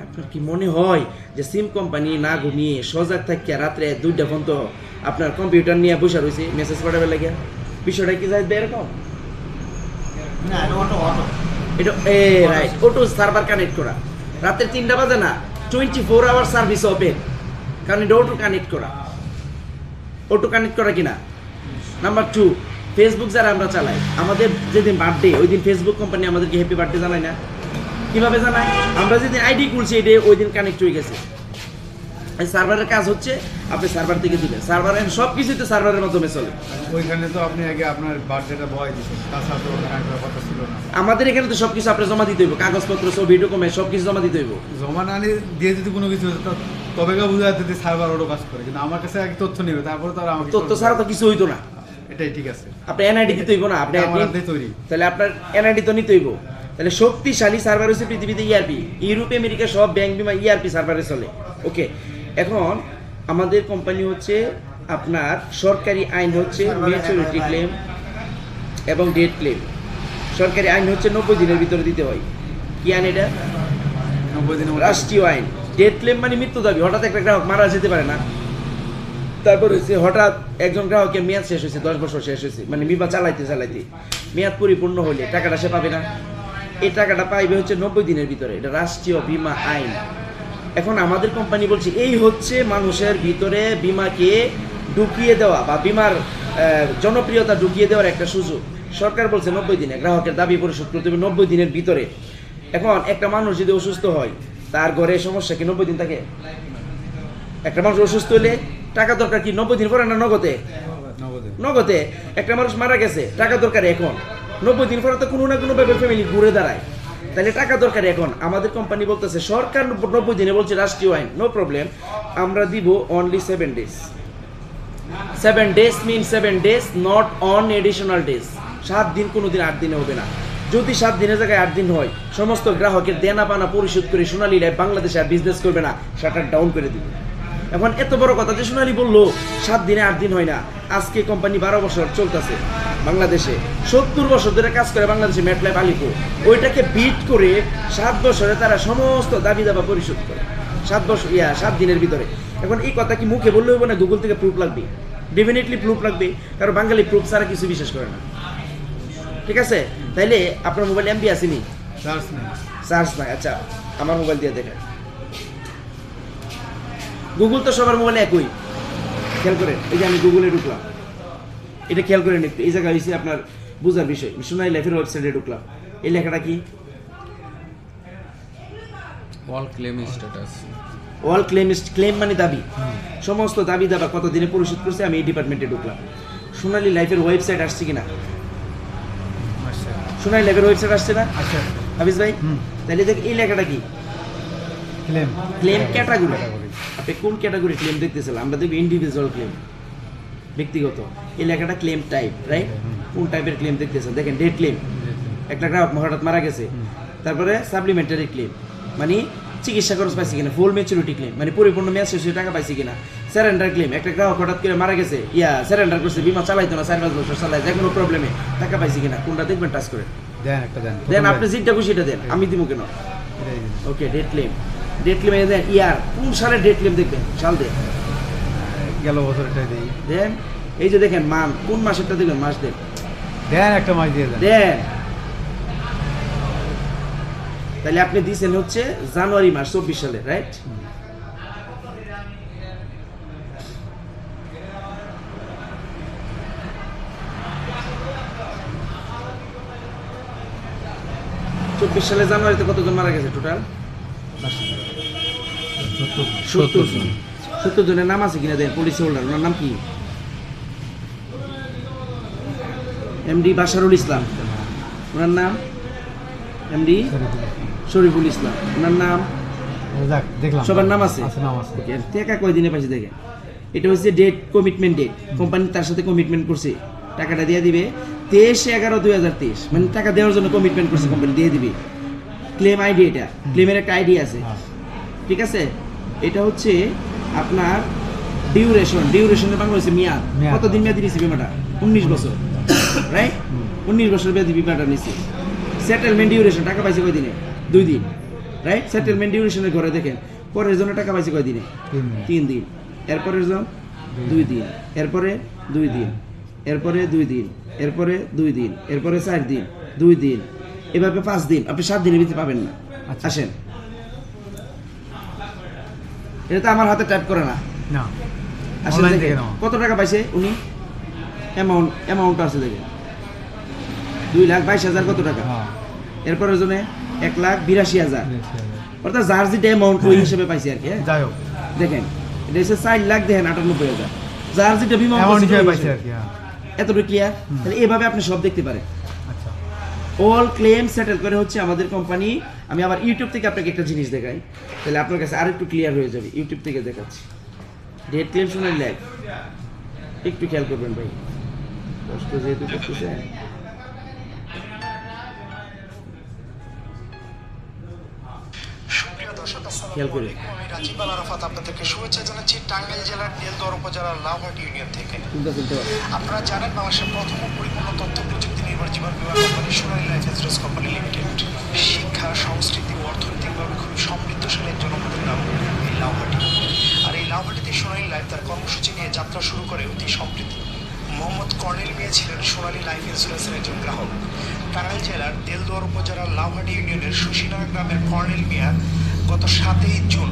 আপনার কি মনে হয় যে সিম কোম্পানি না ঘুমিয়ে সজাগ থাকিয়া রাত্রে 2টা পর্যন্ত আপনার কম্পিউটার নিয়ে বসে রয়েছে মেসেজ পাঠাবে লাগিয়া? বিষয়টা কি যায় এরকম? না অটো এটা রাইট, অটো সার্ভার কানেক্ট করা, রাতের 3টা বাজে না, 24 আওয়ার সার্ভিস ওপেন, কারণ এটা অটো কানেক্ট করা। অটো কানেক্ট করা কিনা? নাম্বার 2, ফেসবুক যারা আমরা চালাই, আমাদের যেদিন বার্থডে, ওই দিন ফেসবুক কোম্পানি আমাদেরকে হ্যাপি বার্থডে জানায় না? কিভাবে জানায়? আমরা যেদিন আইডি খুলছি, এটা ওই দিন কানেক্ট হয়ে গেছে। এই সার্ভারের কাজ হচ্ছে আপনি সার্ভার থেকে দিবেন, সার্ভারের সব কিছুতে সার্ভারের মাধ্যমে চলে। ওইখানে তো আপনি আগে আপনার বার্থডেটা বয় দিচ্ছেন, তাছাড়া তো ওখানে কথা ছিল না। আমাদের এখানে তো সবকিছু আপনি জমা দিতে হইব, কাগজপত্র, ছবি, ডকুমেন্ট সবকিছু জমা দিতে হইব। জমা না দিয়ে যদি কোনো কিছু হতো, তবে বোঝা যেত সার্ভার ওরও কাজ করে, কিন্তু আমার কাছে আগে তথ্য নেবে, তারপরে তো আর আমাকে তথ্য ছাড়া তো কিছু হইতো না। এটাই ঠিক আছে। আপনি NID দিতে হইব না, আপনি আমার হাতে তৈরি। তাহলে আপনার NID তো নিতে হইব। তাহলে শক্তিশালী সার্ভার হচ্ছে পৃথিবীতে ERP, ইউরোপ আমেরিকা সব ব্যাংক বিমা ERP সার্ভারে চলে। ওকে, এখন আমাদের কোম্পানি হচ্ছে আপনার সরকারি আইন হচ্ছে ম্যাচুরিটি ক্লেম এবং ডেট ক্লেম। সরকারি আইন হচ্ছে 90 দিনের ভিতরে দিতে হয়। কি আইন এটা? 90 দিনের রাষ্ট্রীয় আইন। ডেট ক্লেম মানে মৃত্যু দাবি, হঠাৎ একটা গ্রাহক মারা যেতে পারে না, তারপর হচ্ছে হঠাৎ একজন গ্রাহকের মেয়াদ শেষ হয়েছে, 10 বছর শেষ হয়েছে, মানে বিমা চালাইতে মেয়াদ পরিপূর্ণ হইলে টাকাটা সে পাবে না। এই টাকাটা পাইবে হচ্ছে 90 দিনের ভিতরে, এটা রাষ্ট্রীয় বীমা আইন। এখন আমাদের কোম্পানি বলছে এই হচ্ছে মানুষের ভিতরে বিমাকে ঢুকিয়ে দেওয়া বা বিমার জনপ্রিয়তা ঢুকিয়ে দেওয়ার একটা সুযোগ। সরকার বলছে 90 দিনে গ্রাহকের দাবি পরিশোধ করতে হবে 90 দিনের ভিতরে। এখন একটা মানুষ যদি অসুস্থ হয়, তার ঘরে সমস্যা কি 90 দিন থাকে? একটা মানুষ অসুস্থ হলে টাকা দরকার কি 90 দিন পরে না নগদে? নগদে। একটা মানুষ মারা গেছে, টাকা দরকার এখন। 90 দিন পরে তো কোনো না কোনো ভাবে ফ্যামিলি ঘুরে দাঁড়ায়, তাহলে টাকা দরকার এখন। আমাদের কোম্পানি বলতেছে সরকার 90 দিনে বলছে রাষ্ট্রীয় আইন, নো প্রবলেম, আমরা দিব only 7 days. 7 days mean 7 days, not on additional days. 7 দিন, কোনোদিন 8 দিনে হবে না। যদি 7 দিনের জায়গায় 8 দিন হয়, সমস্ত গ্রাহকের দেনা পানা পরিশোধ করে সোনালী লাইফ বাংলাদেশে আর বিজনেস করবে না, শাটার ডাউন করে দিবে। এখন এত বড় কথা যে সোনালী বললো 7 দিনে 8 দিন হয় না। আজকে কোম্পানি 12 বছর চলতেছে বাংলাদেশে, 70 বছর ধরে কাজ করে বাংলাদেশে মেটলাইফ আলিপুর। ওইটাকে বিট করে 7 বছরে তারা সমস্ত দাবি দাবা পরিশোধ করে 7 দিনের ভিতরে। এখন এই কথা কি মুখে বললে হবে না, গুগল থেকে প্রুফ লাগবে, ডেফিনেটলি প্রুফ লাগবে, কারণ বাঙালি প্রুফ ছাড়া কিছু বিশ্বাস করে না। ঠিক আছে, তাইলে আপনার মোবাইল এমবি আসেনি? চার্জ নাই। আচ্ছা, আমার মোবাইল দিয়ে দেখেন। গুগল তো সবার মোবাইলে একই, খেয়াল করেন। এই যে আমি গুগলে ঢুকলাম, এটা খেয়াল করেন একটু, এই জায়গায় হয়েছে আপনার বোঝার বিষয়। সোনালী লাইফের ওয়েবসাইটে ঢুকলাম, এই লেখাটা কি? All claim status. All claim মানে দাবি, সমস্ত দাবি দাবা কত দিনে পরিশোধ করছে। আমি এই ডিপার্টমেন্টে ঢুকলাম, সোনালী লাইফের ওয়েবসাইট আসছে কিনা? সোনালী লাইফের ওয়েবসাইট আসছে না হাফিজ ভাই? তাহলে দেখ এই লেখাটা কি? Claim category. আপনি কোন ক্যাটাগরি ক্লেম দেখতেছিলেন? আমরা দেখব ইন্ডিভিজুয়াল ক্লেম, ব্যক্তিগত। এই লেখাটা ক্লেম টাইপ, রাইট? কোন টাইপের ক্লেম দেখতেছেন? দেখেন ডেড ক্লেম, একটা গ্রাহক হঠাৎ মারা গেছে। তারপরে সাপ্লিমেন্টারি ক্লেম, মানে চিকিৎসা খরচ পাইছে কিনা। ফুল ম্যাচুরিটি ক্লেম, মানে পরিপূর্ণ মেয়াদ শেষ হয়ে টাকা পাইছে কিনা। স্যারেন্ডার ক্লেম, একটা গ্রাহক হঠাৎ করে মারা গেছে, স্যারেন্ডার করছে, বিমা চালাইতো না, 4-5 বছর চালায়, যে কোনো প্রবলেমে টাকা পাইছে কিনা। কোনটা দেখবেন? টাচ করে দেন, আপনি যেটা খুশি এটা দেন, আমি দিব কেন? ওকে, ডেড ক্লেম। ডেড ক্লেম দেন, কোন সালে ডেড ক্লেম দেখবেন, সাল দেন, গেল বছর এটাই দেই দেন। এই যে দেখেন মান, কোন মাসেরটা দেখবেন, মাস দেন, একটা মাস দিয়ে দেন। তাহলে আপনি দিয়েছেন হচ্ছে জানুয়ারি মাস 24 সালে, রাইট? সালে জানুয়ারিতে কতজন মারা গেছে টোটাল? 70 জন। 70 জনের নাম আছে কিনা দেন, পলিসি হোল্ডার, ওনার নাম কি? এমডি বাশারুল ইসলাম, ওনার নাম এমডি শরীফুল ইসলাম, ওনার নাম, সবার নাম আছে। টাকা কয় দিনে পাইছে দেখেন? এটা হচ্ছে ডেট, কমিটমেন্ট ডেট। কোম্পানি তার সাথে কমিটমেন্ট করছে, টাকাটা দিয়ে দিবে 23/11/2023, মানে টাকা দেওয়ার জন্য কমিটমেন্ট করছে, কোম্পানি দিয়ে দিবে। ক্লেম আইডি, এটা ক্লেমের একটা আইডি আছে, ঠিক আছে? এটা হচ্ছে আপনার ডিউরেশনের বাংলা হচ্ছে মেয়াদ। কতদিন মেয়াদি নিচ্ছে বিমাটা? 19 বছর, রাইট? 19 বছর মেয়াদি বিমাটা নিচ্ছে। সেটেলমেন্ট ডিউরেশন, টাকা পাইছে কয় দিনে? 2 দিন, রাইট? সেটেলমেন্ট ডিউরেশনের ঘরে দেখেন, পরের জন্য টাকা পাইছে কয় দিনে? 3 দিন। এরপরের জন 2 দিন, এরপরে 2 দিন, এরপরে 2 দিন, এরপরে 2 দিন, এরপরে 4 দিন, 2 দিন, এভাবে 5 দিন। আপনি 7 দিনের ভিতরে পাবেন না। আসেন, এটা তো আমার হাতে টাইপ করে না। আসেন, কত টাকা পাইছে উনি? অ্যামাউন্ট আছে দেখেন, 2,22,000 কত টাকা? এরপরের জন্য 1,82,000, অর্থাৎ যার যেটা অ্যামাউন্ট ওই হিসেবে পাইছে আর কি। যাই হোক, দেখেন এটা হচ্ছে 4 লাখ, দেখেন 98,000, যার যেটা বিমা পাইছে আর কি। এতটুকু ক্লিয়ার? তাহলে এভাবে আপনি সব দেখতে পারেন। অল ক্লেম সেটেল করে হচ্ছে আমাদের কোম্পানি। আমি আবার ইউটিউব থেকে আপনাকে একটা জিনিস দেখাই, তাহলে আপনার কাছে আরেকটু ক্লিয়ার হয়ে যাবে। ইউটিউব থেকে দেখাচ্ছি, ডেট ক্লেম সোনালী লাইফ, একটু খেয়াল করবেন ভাই, কষ্ট যেহেতু করতেছে। খেয়াল করে আমি রাজীব আল আরাফাত আপনাদেরকে শুভেচ্ছা জানাচ্ছি টাঙ্গাইল জেলার নেলদুয়ার উপজেলার লাউহাটি ইউনিয়ন থেকে। আপনারা জানেন বাংলাদেশের প্রথম পরিপূর্ণ তথ্য প্রযুক্তি নির্ভর জীবন বীমা company Sonali life insurance company limited. শিক্ষা, সংস্কৃতি ও অর্থনৈতিকভাবে খুবই সমৃদ্ধশালী জনপদের নাম এই লাউহাটি। আর এই লাউহাটিতে সোনালী লাইফ তার কর্মসূচি নিয়ে যাত্রা দেলদুয়ার উপজেলার লাউহাটি ইউনিয়নের সুশীনার গ্রামের কর্নেল মিয়া গত 7ই জুন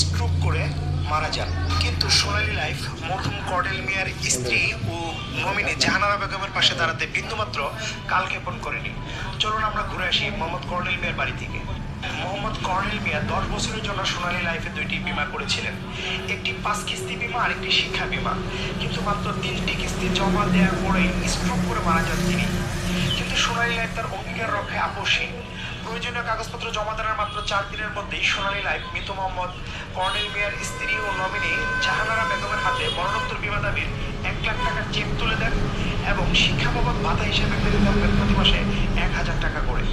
স্ট্রোক করে মারা যান। কিন্তু সোনালী লাইফ মরহুম কর্নেল মিয়ার স্ত্রী ও নমিনি জাহানারা বেগমের পাশে দাঁড়াতে বিন্দুমাত্র কালক্ষেপণ করেনি। চলুন আমরা ঘুরে আসি মোহাম্মদ কর্নেল মিয়ার বাড়ি থেকে। মোহাম্মদ কর্নেল মিয়া 10 বছরের জন্য সোনালী লাইফে 2টি বিমা করেছিলেন, একটি 5 কিস্তি বিমা আর একটি শিক্ষা বিমা। কিন্তু মাত্র 3টি কিস্তি জমা দেওয়ার পরেই স্ট্রোক করে মারা যান তিনি। কিন্তু সোনালী লাইফ তার অঙ্গীকার রক্ষায় আপোষহীন। প্রয়োজনীয় কাগজপত্র জমা দেওয়ার মাত্র 4 দিনের মধ্যেই সোনালী লাইফ মৃত মোহাম্মদ কর্নেল মিয়ার স্ত্রী ও নমিনি জাহানারা বেগমের হাতে মরণোত্তর বিমা দাবির 1 লাখ টাকার চেক তুলে দেন এবং শিক্ষা বাবদ ভাতা হিসেবে পেতে থাকবেন প্রতি মাসে 1000 টাকা করে।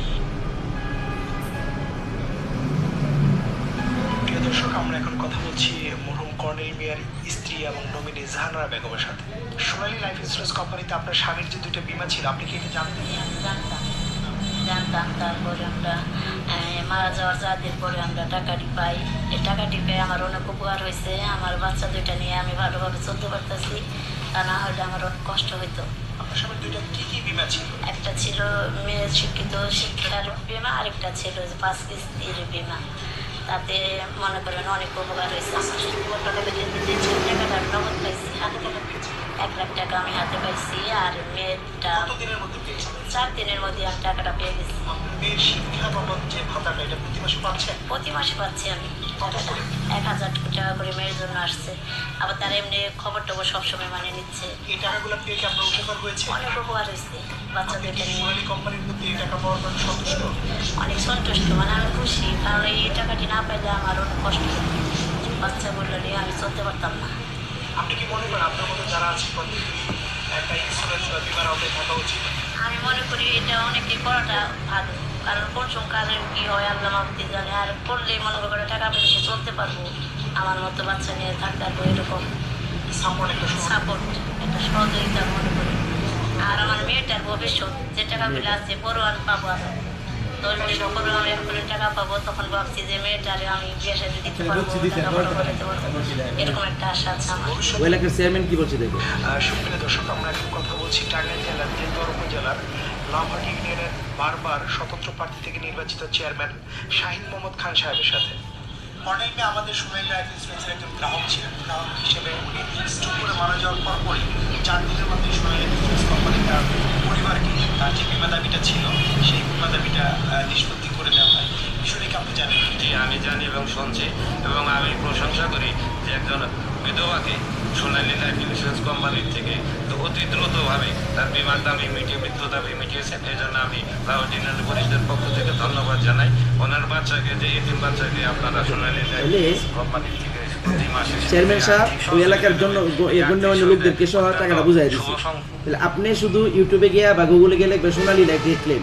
প্রিয় দর্শক, আমরা এখন কথা বলছি মরহুম কর্নেল মিয়ার স্ত্রী এবং নমিনি জাহানারা বেগমের সাথে। সোনালী লাইফ ইন্স্যুরেন্স কোম্পানিতে আপনার স্বামীর যে 2টা বিমা ছিল, আপনি কি এটা জানতেন? জানতাম। তারপরে আমরা মারা যাওয়ার 4 দিন পরে আমরা টাকাটি পাই। এই টাকাটি পেয়ে আমার অনেক উপকার হয়েছে। আমার বাচ্চা 2টা নিয়ে আমি ভালোভাবে চলতে পারতেছি, তা না হলে আমার অনেক কষ্ট হইতো। আপনার স্বামীর 2টা কি বিমা ছিল? একটা ছিল মেয়ের শিক্ষিত শিক্ষার বিমা, আরেকটা ছিল 5 কিস্তির বিমা। তাতে মনে করেন অনেক উপকার হয়েছে আমার। টাকাটা নগদ পাইছি, 1 লাখ টাকা আমি হাতে পাইছি। আর মেয়েরটা 4 দিনের মধ্যে আমি টাকাটা পেয়ে গেছি। মেয়ের শিক্ষা বাবদ যে ভাতাটা, এটা প্রতি মাসে পাচ্ছেন? প্রতি মাসে পাচ্ছি আমি টাকাটা। 1000 টাকা করে মেয়ের জন্য আসছে। আবার তারা এমনি খবর টবর সবসময় মানে নিচ্ছে। এই টাকাগুলো পেয়ে কি আপনার উপকার হয়েছে? অনেক উপকার হয়েছে বাচ্চা 2টা নিয়ে। সোনালী কোম্পানির প্রতি এই টাকা পাওয়ার পর সন্তুষ্ট? অনেক সন্তুষ্ট, মানে আমি খুশি, কারণ এই টাকাটি না পাইলে আমার অনেক কষ্ট হতো। বাচ্চা বললো নিয়ে আমি চলতে পারতাম না। আপনি কি মনে করেন আপনার মতো যারা আছে প্রত্যেকেই একটা ইন্স্যুরেন্স বা বিমার আওতায় থাকা উচিত? আমি মনে করি এটা অনেকে করাটা ভালো, কারণ কোন সংখ্যার কি হয় আল্লাহ মাহফুজ জানে। আর করলেই মনে করে টাকা পেলে চলতে পারবো, আমার মতো বাচ্চা নিয়ে থাকতে পারবো, এরকম সাপোর্ট একটা সহযোগিতা মনে করি। আর আমার মেয়েটার ভবিষ্যৎ যে টাকাগুলো আছে পড়ুয়ার পাবো, আরো 10 বছর পরে আমি 1 কোটি টাকা পাবো, তখন ভাবছি যে মেয়েটারে আমি বিয়ে সাথে দিতে পারবো, টাকা বড় করে দিতে পারবো, এরকম একটা আশা আছে আমার। ওই এলাকার চেয়ারম্যান কি বলছে দেখো। সুপ্রিয় দর্শক, আমরা এখন কথা বলছি টাঙ্গাইল জেলার দেলদুয়ার উপজেলার লাউহাটি ইউনিয়নের বারবার স্বতন্ত্র প্রার্থী থেকে নির্বাচিত চেয়ারম্যান শাহিন মোহাম্মদ খান সাহেবের সাথে। কর্নেল মিয়া আমাদের সোনালী লাইফ ইন্স্যুরেন্সের একজন গ্রাহক ছিলেন। গ্রাহক হিসেবে উনি স্ট্রোক করে মারা যাওয়ার পরপরই 4 দিনের মধ্যে সোনালী লাইফ ইন্স্যুরেন্স কোম্পানি তার পরিবারকে তার যে বিমা দাবিটা ছিল সেই বিমা দাবিটা নিষ্পত্তি করে দেওয়া হয়। বিষয়টি কি আপনি জানেন? জি, আমি জানি এবং শুনছি, এবং আমি প্রশংসা করি যে একজন বিধবাকে সোনালী লাইফ ইন্স্যুরেন্স কোম্পানির থেকে তো অতি দ্রুতভাবে তার বিমার দাবি মৃত্যু দাবি মিটিয়েছেন। এই জন্য আমি লাউহাটি ইউনিয়ন পরিষদের পক্ষ থেকে ধন্যবাদ জানাই। ওনার বাচ্চাকে, যে এতিম বাচ্চাকে আপনারা সোনালী লাইফ কোম্পানির থেকে প্রতি মাসে চেয়ারম্যান সাহেব ওই এলাকার জন্য গণ্যমান্য লোকদেরকে সহ টাকাটা বুঝাই দিচ্ছে। তাহলে আপনি শুধু ইউটিউবে গিয়া বা গুগলে গেলে সোনালী লাইফ দেখলেন,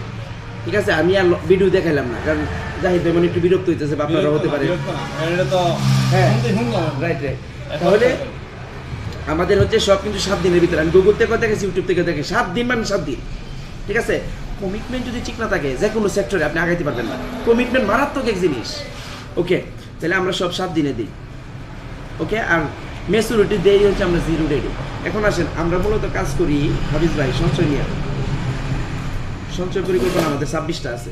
ঠিক আছে? আমি আর ভিডিও দেখাইলাম না, কারণ জাহিদ ভাই মানে একটু বিরক্ত হইতেছে বা আপনারা হতে পারে। হ্যাঁ, রাইট। তাহলে আমাদের হচ্ছে সব কিন্তু 7 দিনের ভিতরে। আমি গুগল থেকে দেখেছি, ইউটিউব থেকে দেখে 7 দিন মানে 7 দিন, ঠিক আছে? কমিটমেন্ট যদি ঠিক না থাকে যে কোনো সেক্টরে আপনি আগাইতে পারবেন না। কমিটমেন্ট মারাত্মক এক জিনিস। ওকে, তাহলে আমরা সব 7 দিনে দিই। ওকে, আর মেচুরিটি দেরি হচ্ছে আমরা 0 ডেটে। এখন আসেন, আমরা মূলত কাজ করি হাফিজ ভাই সঞ্চয় নিয়ে। সঞ্চয় পরিকল্পনা আমাদের 26টা আছে।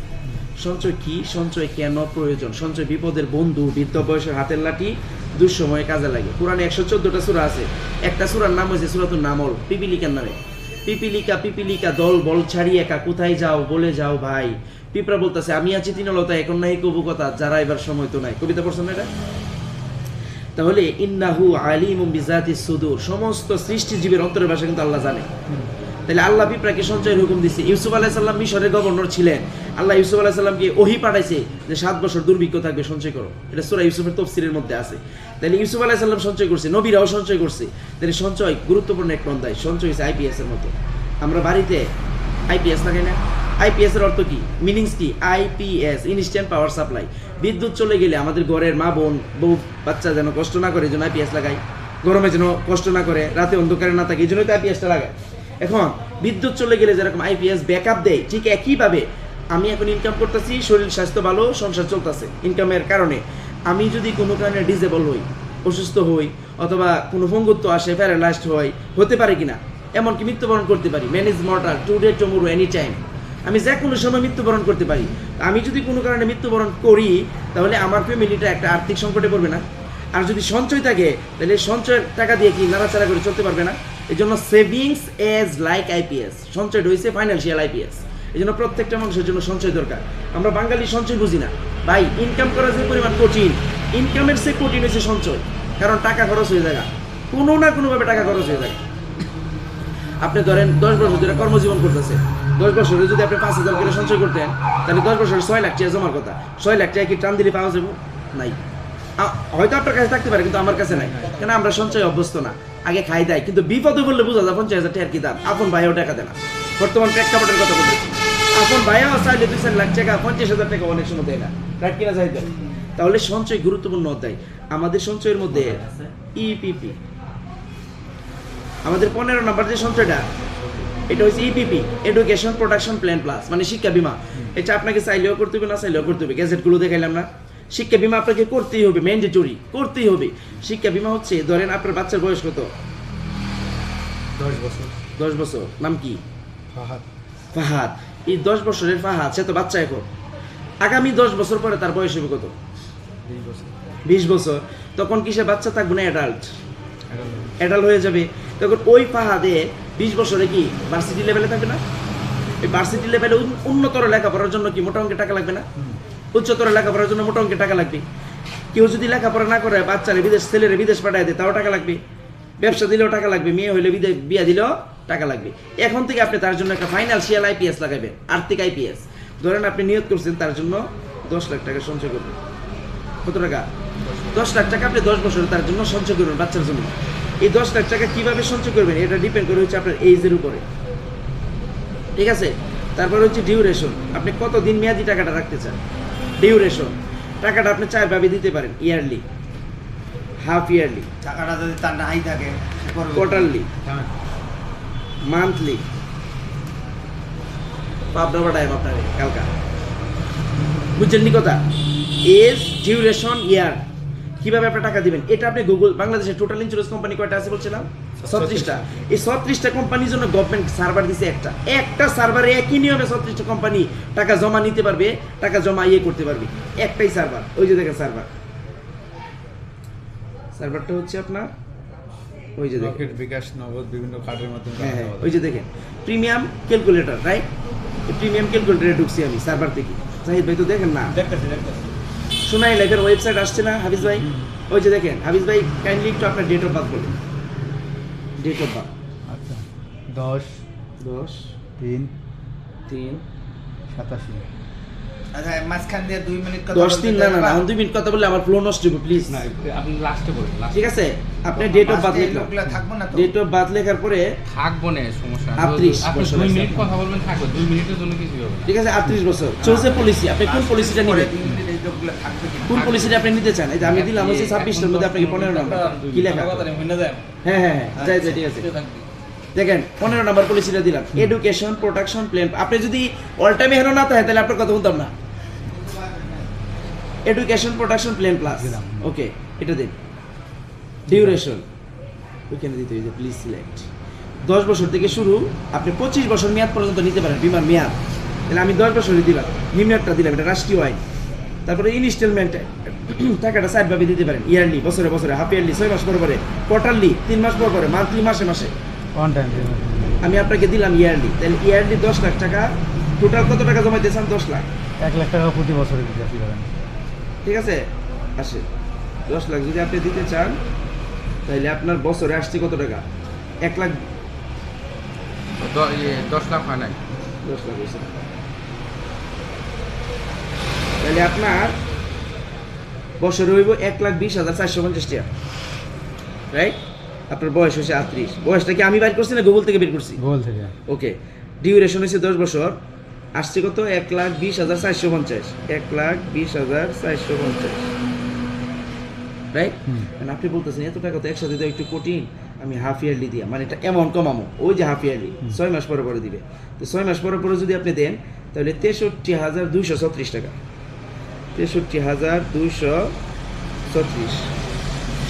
সঞ্চয় কি, সঞ্চয় কেন প্রয়োজন, সঞ্চয় বিপদের বন্ধু, বৃদ্ধ বয়সের হাতের লাঠি, দুঃসময়ে কাজে লাগে। কোরআনে 114টা সূরা আছে। একটা সূরার নাম হয়েছে সূরাতুন নামল, পিপিলিকার নামে। পিপিলিকা দল বল ছাড়ি একা কোথায় যাও বলে যাও ভাই। পিঁপড়া বলতেছে আমি আছি তৃণলতা, এখন নাই কবু কথা, যারা এবার সময় তো নাই। কবিতা পড়ছেন না এটা? তাহলে ইন্নাহু আলিমুম বিজাতিস সুদূর, সমস্ত সৃষ্টি জীবের অন্তরের ভাষা কিন্তু আল্লাহ জানে। তাহলে আল্লাহ পিঁপড়াকে সঞ্চয়ের হুকুম দিচ্ছে। ইউসুফ আলাইহিস সালাম মিশরের গভর্নর ছিলেন। আল্লাহ ইউসুফ আলাইহিস সালামকে ওহী পাঠাইছে যে 7 বছর দুর্ভিক্ষ থাকবে, সঞ্চয় করো। এটা সূরা ইউসুফের তাফসীরের মধ্যে আছে। তাহলে ইউসুফ আলাইহিস সালাম সঞ্চয় করছে, নবীরাও সঞ্চয় করছে। তাহলে সঞ্চয় গুরুত্বপূর্ণ এক পন্থায়। সঞ্চয় হচ্ছে আইপিএস এর মতো। আমরা বাড়িতে আইপিএস লাগাই না? আইপিএস এর অর্থ কি, মিনিংস কি? IPS, instant power supply. বিদ্যুৎ চলে গেলে আমাদের ঘরের মা বোন বউ বাচ্চা যেন কষ্ট না করে, এই জন্য আইপিএস লাগাই। গরমে যেন কষ্ট না করে, রাতে অন্ধকারে না থাকে, এই জন্যই তো আইপিএসটা লাগায়। এখন বিদ্যুৎ চলে গেলে যেরকম আইপিএস ব্যাকআপ দেয়, ঠিক একইভাবে আমি এখন ইনকাম করতেছি, শরীর স্বাস্থ্য ভালো, সংসার চলতেছে ইনকামের কারণে। আমি যদি কোনো কারণে ডিজেবল হই, অসুস্থ হই, অথবা কোনো পঙ্গুত্ব আসে, প্যারালাইজড হতে পারে কিনা, এমনকি মৃত্যুবরণ করতে পারি। Man is mortal, today tomorrow any time. আমি যে কোনো সময় মৃত্যুবরণ করতে পারি। আমি যদি কোনো কারণে মৃত্যুবরণ করি তাহলে আমার ফ্যামিলিটা একটা আর্থিক সংকটে পড়বে না? আর যদি সঞ্চয় থাকে তাহলে সঞ্চয়ের টাকা দিয়ে কি নাড়াচাড়া করে চলতে পারবে না? এই জন্য সেভিংস এজ লাইক আইপিএস, সঞ্চয় রয়েছে ফাইন্যান্সিয়াল আইপিএস। এই জন্য প্রত্যেকটা মানুষের জন্য সঞ্চয় দরকার। আমরা বাঙালি সঞ্চয় বুঝি না ভাই। ইনকাম করা যে পরিমাণ কঠিন, ইনকামের চেয়ে কঠিন হয়েছে সঞ্চয়। কারণ টাকা খরচ হয়ে যায়, কোনো না কোনোভাবে টাকা খরচ হয়ে যায়। আপনি ধরেন 10 বছর ধরে কর্মজীবন করতেছে, 10 বছরে যদি আপনি 5,000 করে সঞ্চয় করতেন তাহলে 10 বছরে 6 লাখ টাকা জমার কথা। 6 লাখ টাকা কি টান দিলে পাওয়া যাবে? নাই। হয়তো আপনার কাছে থাকতে পারে কিন্তু আমার কাছে নাই, কেন আমরা সঞ্চয় অভ্যস্ত না। আগে খাই দেয়, কিন্তু বিপদে বললে বোঝা যায় 50,000 টাকার কি দাম। আপন ভাইও টাকা দেয় না। বর্তমান প্রেক্ষাপটের কথা বলতেছি, আপন ভাইও চাইলে 2-4 লাখ টাকা 50,000 টাকা অনেক সময় দেয় না, রাইট কিনা চাইতে। তাহলে সঞ্চয় গুরুত্বপূর্ণ অধ্যায়। আমাদের সঞ্চয়ের মধ্যে ইপিপি, আমাদের 15 নম্বর যে সঞ্চয়টা, এটা হচ্ছে EPP, education protection plan plus, মানে শিক্ষা বীমা। এটা আপনাকে চাইলেও করতে হবে, না চাইলেও করতে হবে। গ্যাজেটগুলো দেখাইলাম না? শিক্ষা বীমা আপনাকে করতেই হবে, ম্যান্ডেটরি করতেই হবে। শিক্ষা বীমা হচ্ছে, ধরেন আপনার বাচ্চার বয়স কত? 10 বছর। 10 বছর। নাম কি? ফাহাদ। ফাহাদ। এই 10 বছরের ফাহাদ, সে তো বাচ্চা এখন। আগামী 10 বছর পরে তার বয়স হবে কত? 20 বছর। 20 বছর। তখন কি সে বাচ্চা থাকবে না অ্যাডাল্ট? অ্যাডাল্ট হয়ে যাবে। তখন ওই ফাহাদে 20 বছরে কি ভার্সিটি লেভেলে থাকবে না? এই ভার্সিটি লেভেলে উন্নতর লেখাপড়ার জন্য কি মোটা অঙ্কের টাকা লাগবে না? উচ্চতর লেখাপড়ার জন্য মোটা অঙ্কের টাকা লাগবে। কেউ যদি লেখাপড়া না করে বাচ্চারে বিদেশ, ছেলেরে বিদেশ পাঠায় দেয়, তাও টাকা লাগবে। ব্যবসা দিলেও টাকা লাগবে, মেয়ে হইলে বিয়া দিলেও টাকা লাগবে। এখন থেকে আপনি তার জন্য একটা ফাইন্যান্সিয়াল আইপিএস লাগাবেন, আর্থিক আইপিএস। ধরেন আপনি নিয়োগ করছেন তার জন্য 10 লাখ টাকা সঞ্চয় করবেন। কত টাকা? 10 লাখ টাকা আপনি 10 বছরে তার জন্য সঞ্চয় করবেন, বাচ্চার জন্য। এই 10 লাখ টাকা কিভাবে সঞ্চয় করবেন এটা ডিপেন্ড করে হচ্ছে আপনার এইজের উপরে, ঠিক আছে? তারপরে হচ্ছে ডিউরেশন, আপনি কতদিন মেয়াদি টাকাটা রাখতে চান। ডিউরেশন, টাকাটা আপনি 4 ভাবে দিতে পারেন, ইয়ারলি, হাফ ইয়ারলি, টাকাটা যদি তার নাই থাকে সে করবে কোয়ার্টারলি, মান্থলি। পাবনা টাইম আপনার কালকা, বুঝছেন নি কথা? এজ, ডিউরেশন, ইয়ার, কিভাবে আপনি টাকা দিবেন এটা আপনি গুগল, বাংলাদেশের টোটাল ইন্স্যুরেন্স কোম্পানি কয়টা আছে বলছিলাম? 36টা। এই 36টা কোম্পানির জন্য গভর্নমেন্ট সার্ভার দিছে একটা সার্ভারে একই নিয়মে 36টা কোম্পানি টাকা জমা নিতে পারবে, টাকা জমা করতে পারবে। একটাই সার্ভার, ওই যে দেখেন সার্ভারটা হচ্ছে আপনার ওই যে দেখেন রকেট, বিকাশ, নগদ, বিভিন্ন কার্ডের মাধ্যমে। হ্যাঁ, ওই যে দেখেন প্রিমিয়াম ক্যালকুলেটর, রাইট? এই প্রিমিয়াম ক্যালকুলেটরে ঢুকছি আমি সার্ভার থেকে। জাহিদ ভাই তো দেখেন না, সোনাই লাইফের ওয়েবসাইট আসছে না হাফিজ ভাই? ওই যে দেখেন হাফিজ ভাই, কাইন্ডলি একটু আপনার ডেট অফ বার্থ বলুন। ডেট অফ বার্থ আচ্ছা, 10/3/87। আচ্ছা মাঝখান দিয়ে 2 মিনিট 10/3 না, 2 মিনিট কথা বললে আমার ফ্লো নষ্ট হবে, প্লিজ। না, আপনি লাস্টে বলুন। ঠিক আছে, আপনি ডেট অফ বার্থ লিখলাম। লোকগুলা থাকবো না তো? ডেট অফ বার্থ লেখার পরে থাকবো না, সমস্যা নেই। 38 আপনি বছর 2 আছে মিনিট আপনার। কথা বলবেন, থাকবে 2 মিনিটের জন্য কিছু হবে না। ঠিক আছে, 38 বছর চলছে পলিসি। আপনি কোন পলিসিটা পরে নেবেন? 2 মিনিট এই লোকগুলা থাকবে কি? কোন পলিসিটা আপনি নিতে চান? এই যে আমি দিলাম হচ্ছে 26টার মধ্যে আপনাকে 15 নম্বর কি লেখা? হ্যাঁ, যাই ঠিক আছে। দেখেন 15 নম্বর পলিসিটা দিলাম, এডুকেশন প্রোটেকশন প্ল্যান। আপনি যদি অল টাইম এখানে না থাকে তাহলে আপনার কথা বলতাম না। এডুকেশন প্রোটেকশন প্ল্যান প্লাস, ওকে, এটা দিন। ডিউরেশন ওইখানে দিতে হইছে, প্লিজ সিলেক্ট। 10 বছর থেকে শুরু, আপনি 25 বছর মেয়াদ পর্যন্ত নিতে পারেন বিমার মেয়াদ। তাহলে আমি 10 বছরই দিলাম, নিম্নটা দিলাম, এটা রাষ্ট্রীয় আইন। তারপরে ইনস্টলমেন্ট টাকাটা 4 ভাবে দিতে পারেন, ইয়ারলি, বছরে বছরে, হাফ ইয়ারলি 6 মাস পর পরে, কোয়ার্টারলি 3 মাস পর পরে, মান্থলি মাসে মাসে। আমি আপনাকে দিলাম ইয়ারলি, তাহলে ইয়ারলি 10 লাখ টাকা। টোটাল কত টাকা জমাইতে চান? 10 লাখ। 1 লাখ টাকা প্রতি বছরে দিতে পারেন। ঠিক আছে, আসে 10 লাখ যদি আপনি দিতে চান তাহলে আপনার বছরে আসছে কত টাকা? 1 লাখ 10 লাখ হয় নাই। 10 লাখ হয়েছে। তাহলে আপনার বছরে হইব 1,20,450 টাকা, রাইট? আপনার বয়স হচ্ছে 38। বয়সটা কি আমি বাইর করছি না গুগল থেকে বের করছি? গুগল থেকে। ওকে, ডিউরেশন হচ্ছে 10 বছর, আসছে কত? 1,20,450। 1,20,450, রাইট? আপনি বলতেছেন এত টাকা তো একসাথে দেওয়া একটু কঠিন, আমি হাফ ইয়ারলি দিয়া, মানে এটা অ্যামাউন্ট কমামো। ওই যে হাফ ইয়ারলি 6 মাস পরে পরে দিবে, তো 6 মাস পরে পরে যদি আপনি দেন তাহলে 63,236 টাকা। 63,236।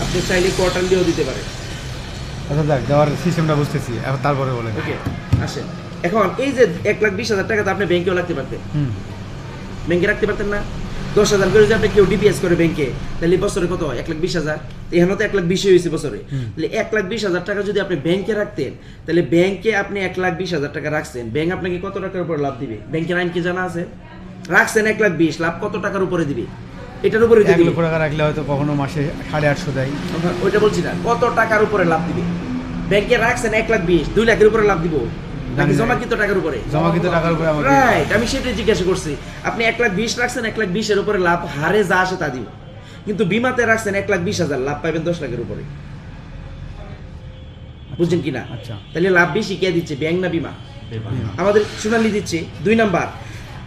আপনি চাইলে কোয়ার্টারলিও দিতে পারেন। আচ্ছা দেখ, দেওয়ার সিস্টেমটা বুঝতেছি, এখন তারপরে বলেন। ওকে, আসেন এখন এই যে 1,20,000 টাকা তো আপনি ব্যাংকেও রাখতে পারতেন, ব্যাংকে রাখতে পারতেন না? 10,000 করে যদি আপনি কেউ ডিপিএস করে ব্যাংকে, তাহলে বছরে কত হয়? 1,20,000। এখানে তো 1,20,000 হয়েছে বছরে। তাহলে 1,20,000 টাকা যদি আপনি ব্যাংকে রাখতেন, তাহলে ব্যাংকে আপনি 1,20,000 টাকা রাখছেন, ব্যাংক আপনাকে কত টাকার উপর লাভ দিবে? ব্যাংকের আইন কি জানা আছে? রাখছেন 1,20,000, লাভ কত টাকার উপরে দিবে? এটার উপরে 1 লক্ষ টাকা রাখলে হয়তো কখনো মাসে 850 দেয়। ওইটা বলছি না, কত টাকার উপরে লাভ দিবে? ব্যাংকে রাখছেন 1,20,000, 2 লাখের উপরে লাভ দিব নাকি জমাকৃত টাকার উপরে? জমাকৃত টাকার উপরে আমাকে রাইট, আমি সেটাই জিজ্ঞাসা করছি। আপনি 1,20,000 রাখছেন, 1,20,000 এর উপরে লাভ হারে যা আসে তা দিব। কিন্তু বিমাতে রাখছেন 1,20,000, লাভ পাবেন 10 লাখের উপরে। বুঝছেন কিনা? আচ্ছা। তাহলে লাভ বেশি কে দিচ্ছে, ব্যাংক না বিমা? আমাদের সোনালী দিচ্ছে। 2 নাম্বার,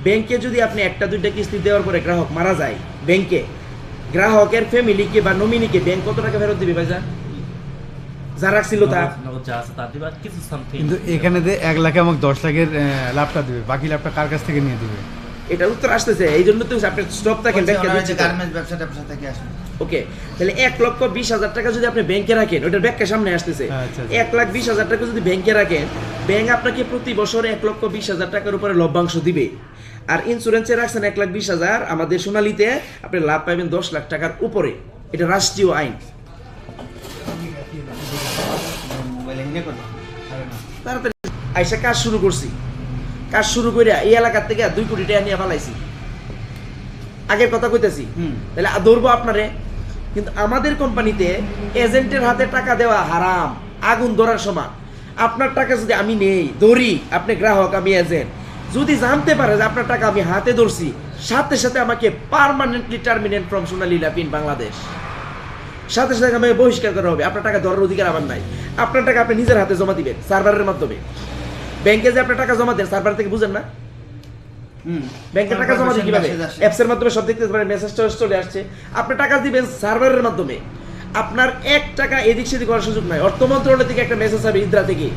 ব্যাংকে যদি আপনি 1-2টা কিস্তি দেওয়ার পরে গ্রাহক মারা যায়, ব্যাংকে গ্রাহকের ফ্যামিলিকে বা নমিনিকে ব্যাংক কত টাকা ফেরত দিবে ভাইজান? যা রাখছিল তা। কিন্তু এখানে যে 1 লাখে আমাকে 10 লাখের লাভটা দিবে, বাকি লাভটা কার কাছ থেকে নিয়ে দিবে? এটার উত্তর আসতেছে, এই জন্য তো আপনি স্টপ থাকেন ব্যাংকে দিচ্ছে। গার্মেন্টস ব্যবসা থেকে আসে। ওকে, তাহলে 1,20,000 টাকা যদি আপনি ব্যাংকে রাখেন, ওটার ব্যাংকের সামনে আসতেছে, আচ্ছা। 1,20,000 টাকা যদি ব্যাংকে রাখেন, ব্যাংক আপনাকে প্রতি বছর 1,20,000 টাকার উপরে লভ্যাংশ দিবে। আর ইন্স্যুরেন্সে রাখছেন 1,20,000, আমাদের সোনালীতে আপনি লাভ পাবেন 10 লাখ টাকার উপরে। এটা রাষ্ট্রীয় আইন। তাড়াতাড়ি আইসা কাজ শুরু করছি, কাজ শুরু করে এই এলাকার থেকে 2 কোটি টাকা নিয়ে পালাইছি। আগের কথা কইতেছি, তাহলে ধরবো আপনারে। কিন্তু আমাদের কোম্পানিতে এজেন্টের হাতে টাকা দেওয়া হারাম, আগুন ধরার সমান। আপনার টাকা যদি আমি নেই, ধরি, আপনি গ্রাহক, আমি এজেন্ট, যদি জানতে পারে যে আপনার টাকা আমি হাতে ধরছি, সাথে সাথে আমাকে permanently terminate from Sonali life in Bangladesh, সাথে সাথে আমাকে বহিষ্কার করা হবে। আপনার টাকা ধরার অধিকার আমার নাই। আপনার টাকা আপনি নিজের হাতে জমা দিবেন সার্ভারের মাধ্যমে। ব্যাংকে যে আপনার টাকা জমা দেন সার্ভার থেকে, বুঝেন না? ব্যাংকে টাকা জমা দিই কিভাবে? অ্যাপসের মাধ্যমে সব দেখতে পারেন, মেসেজটা চলে আসছে। আপনি টাকা দিবেন সার্ভারের মাধ্যমে, আপনার 1 টাকা এদিক সেদিক করার সুযোগ নাই। অর্থ মন্ত্রণালয় থেকে একটা মেসেজ আসবে ইন্দ্রা থেকে,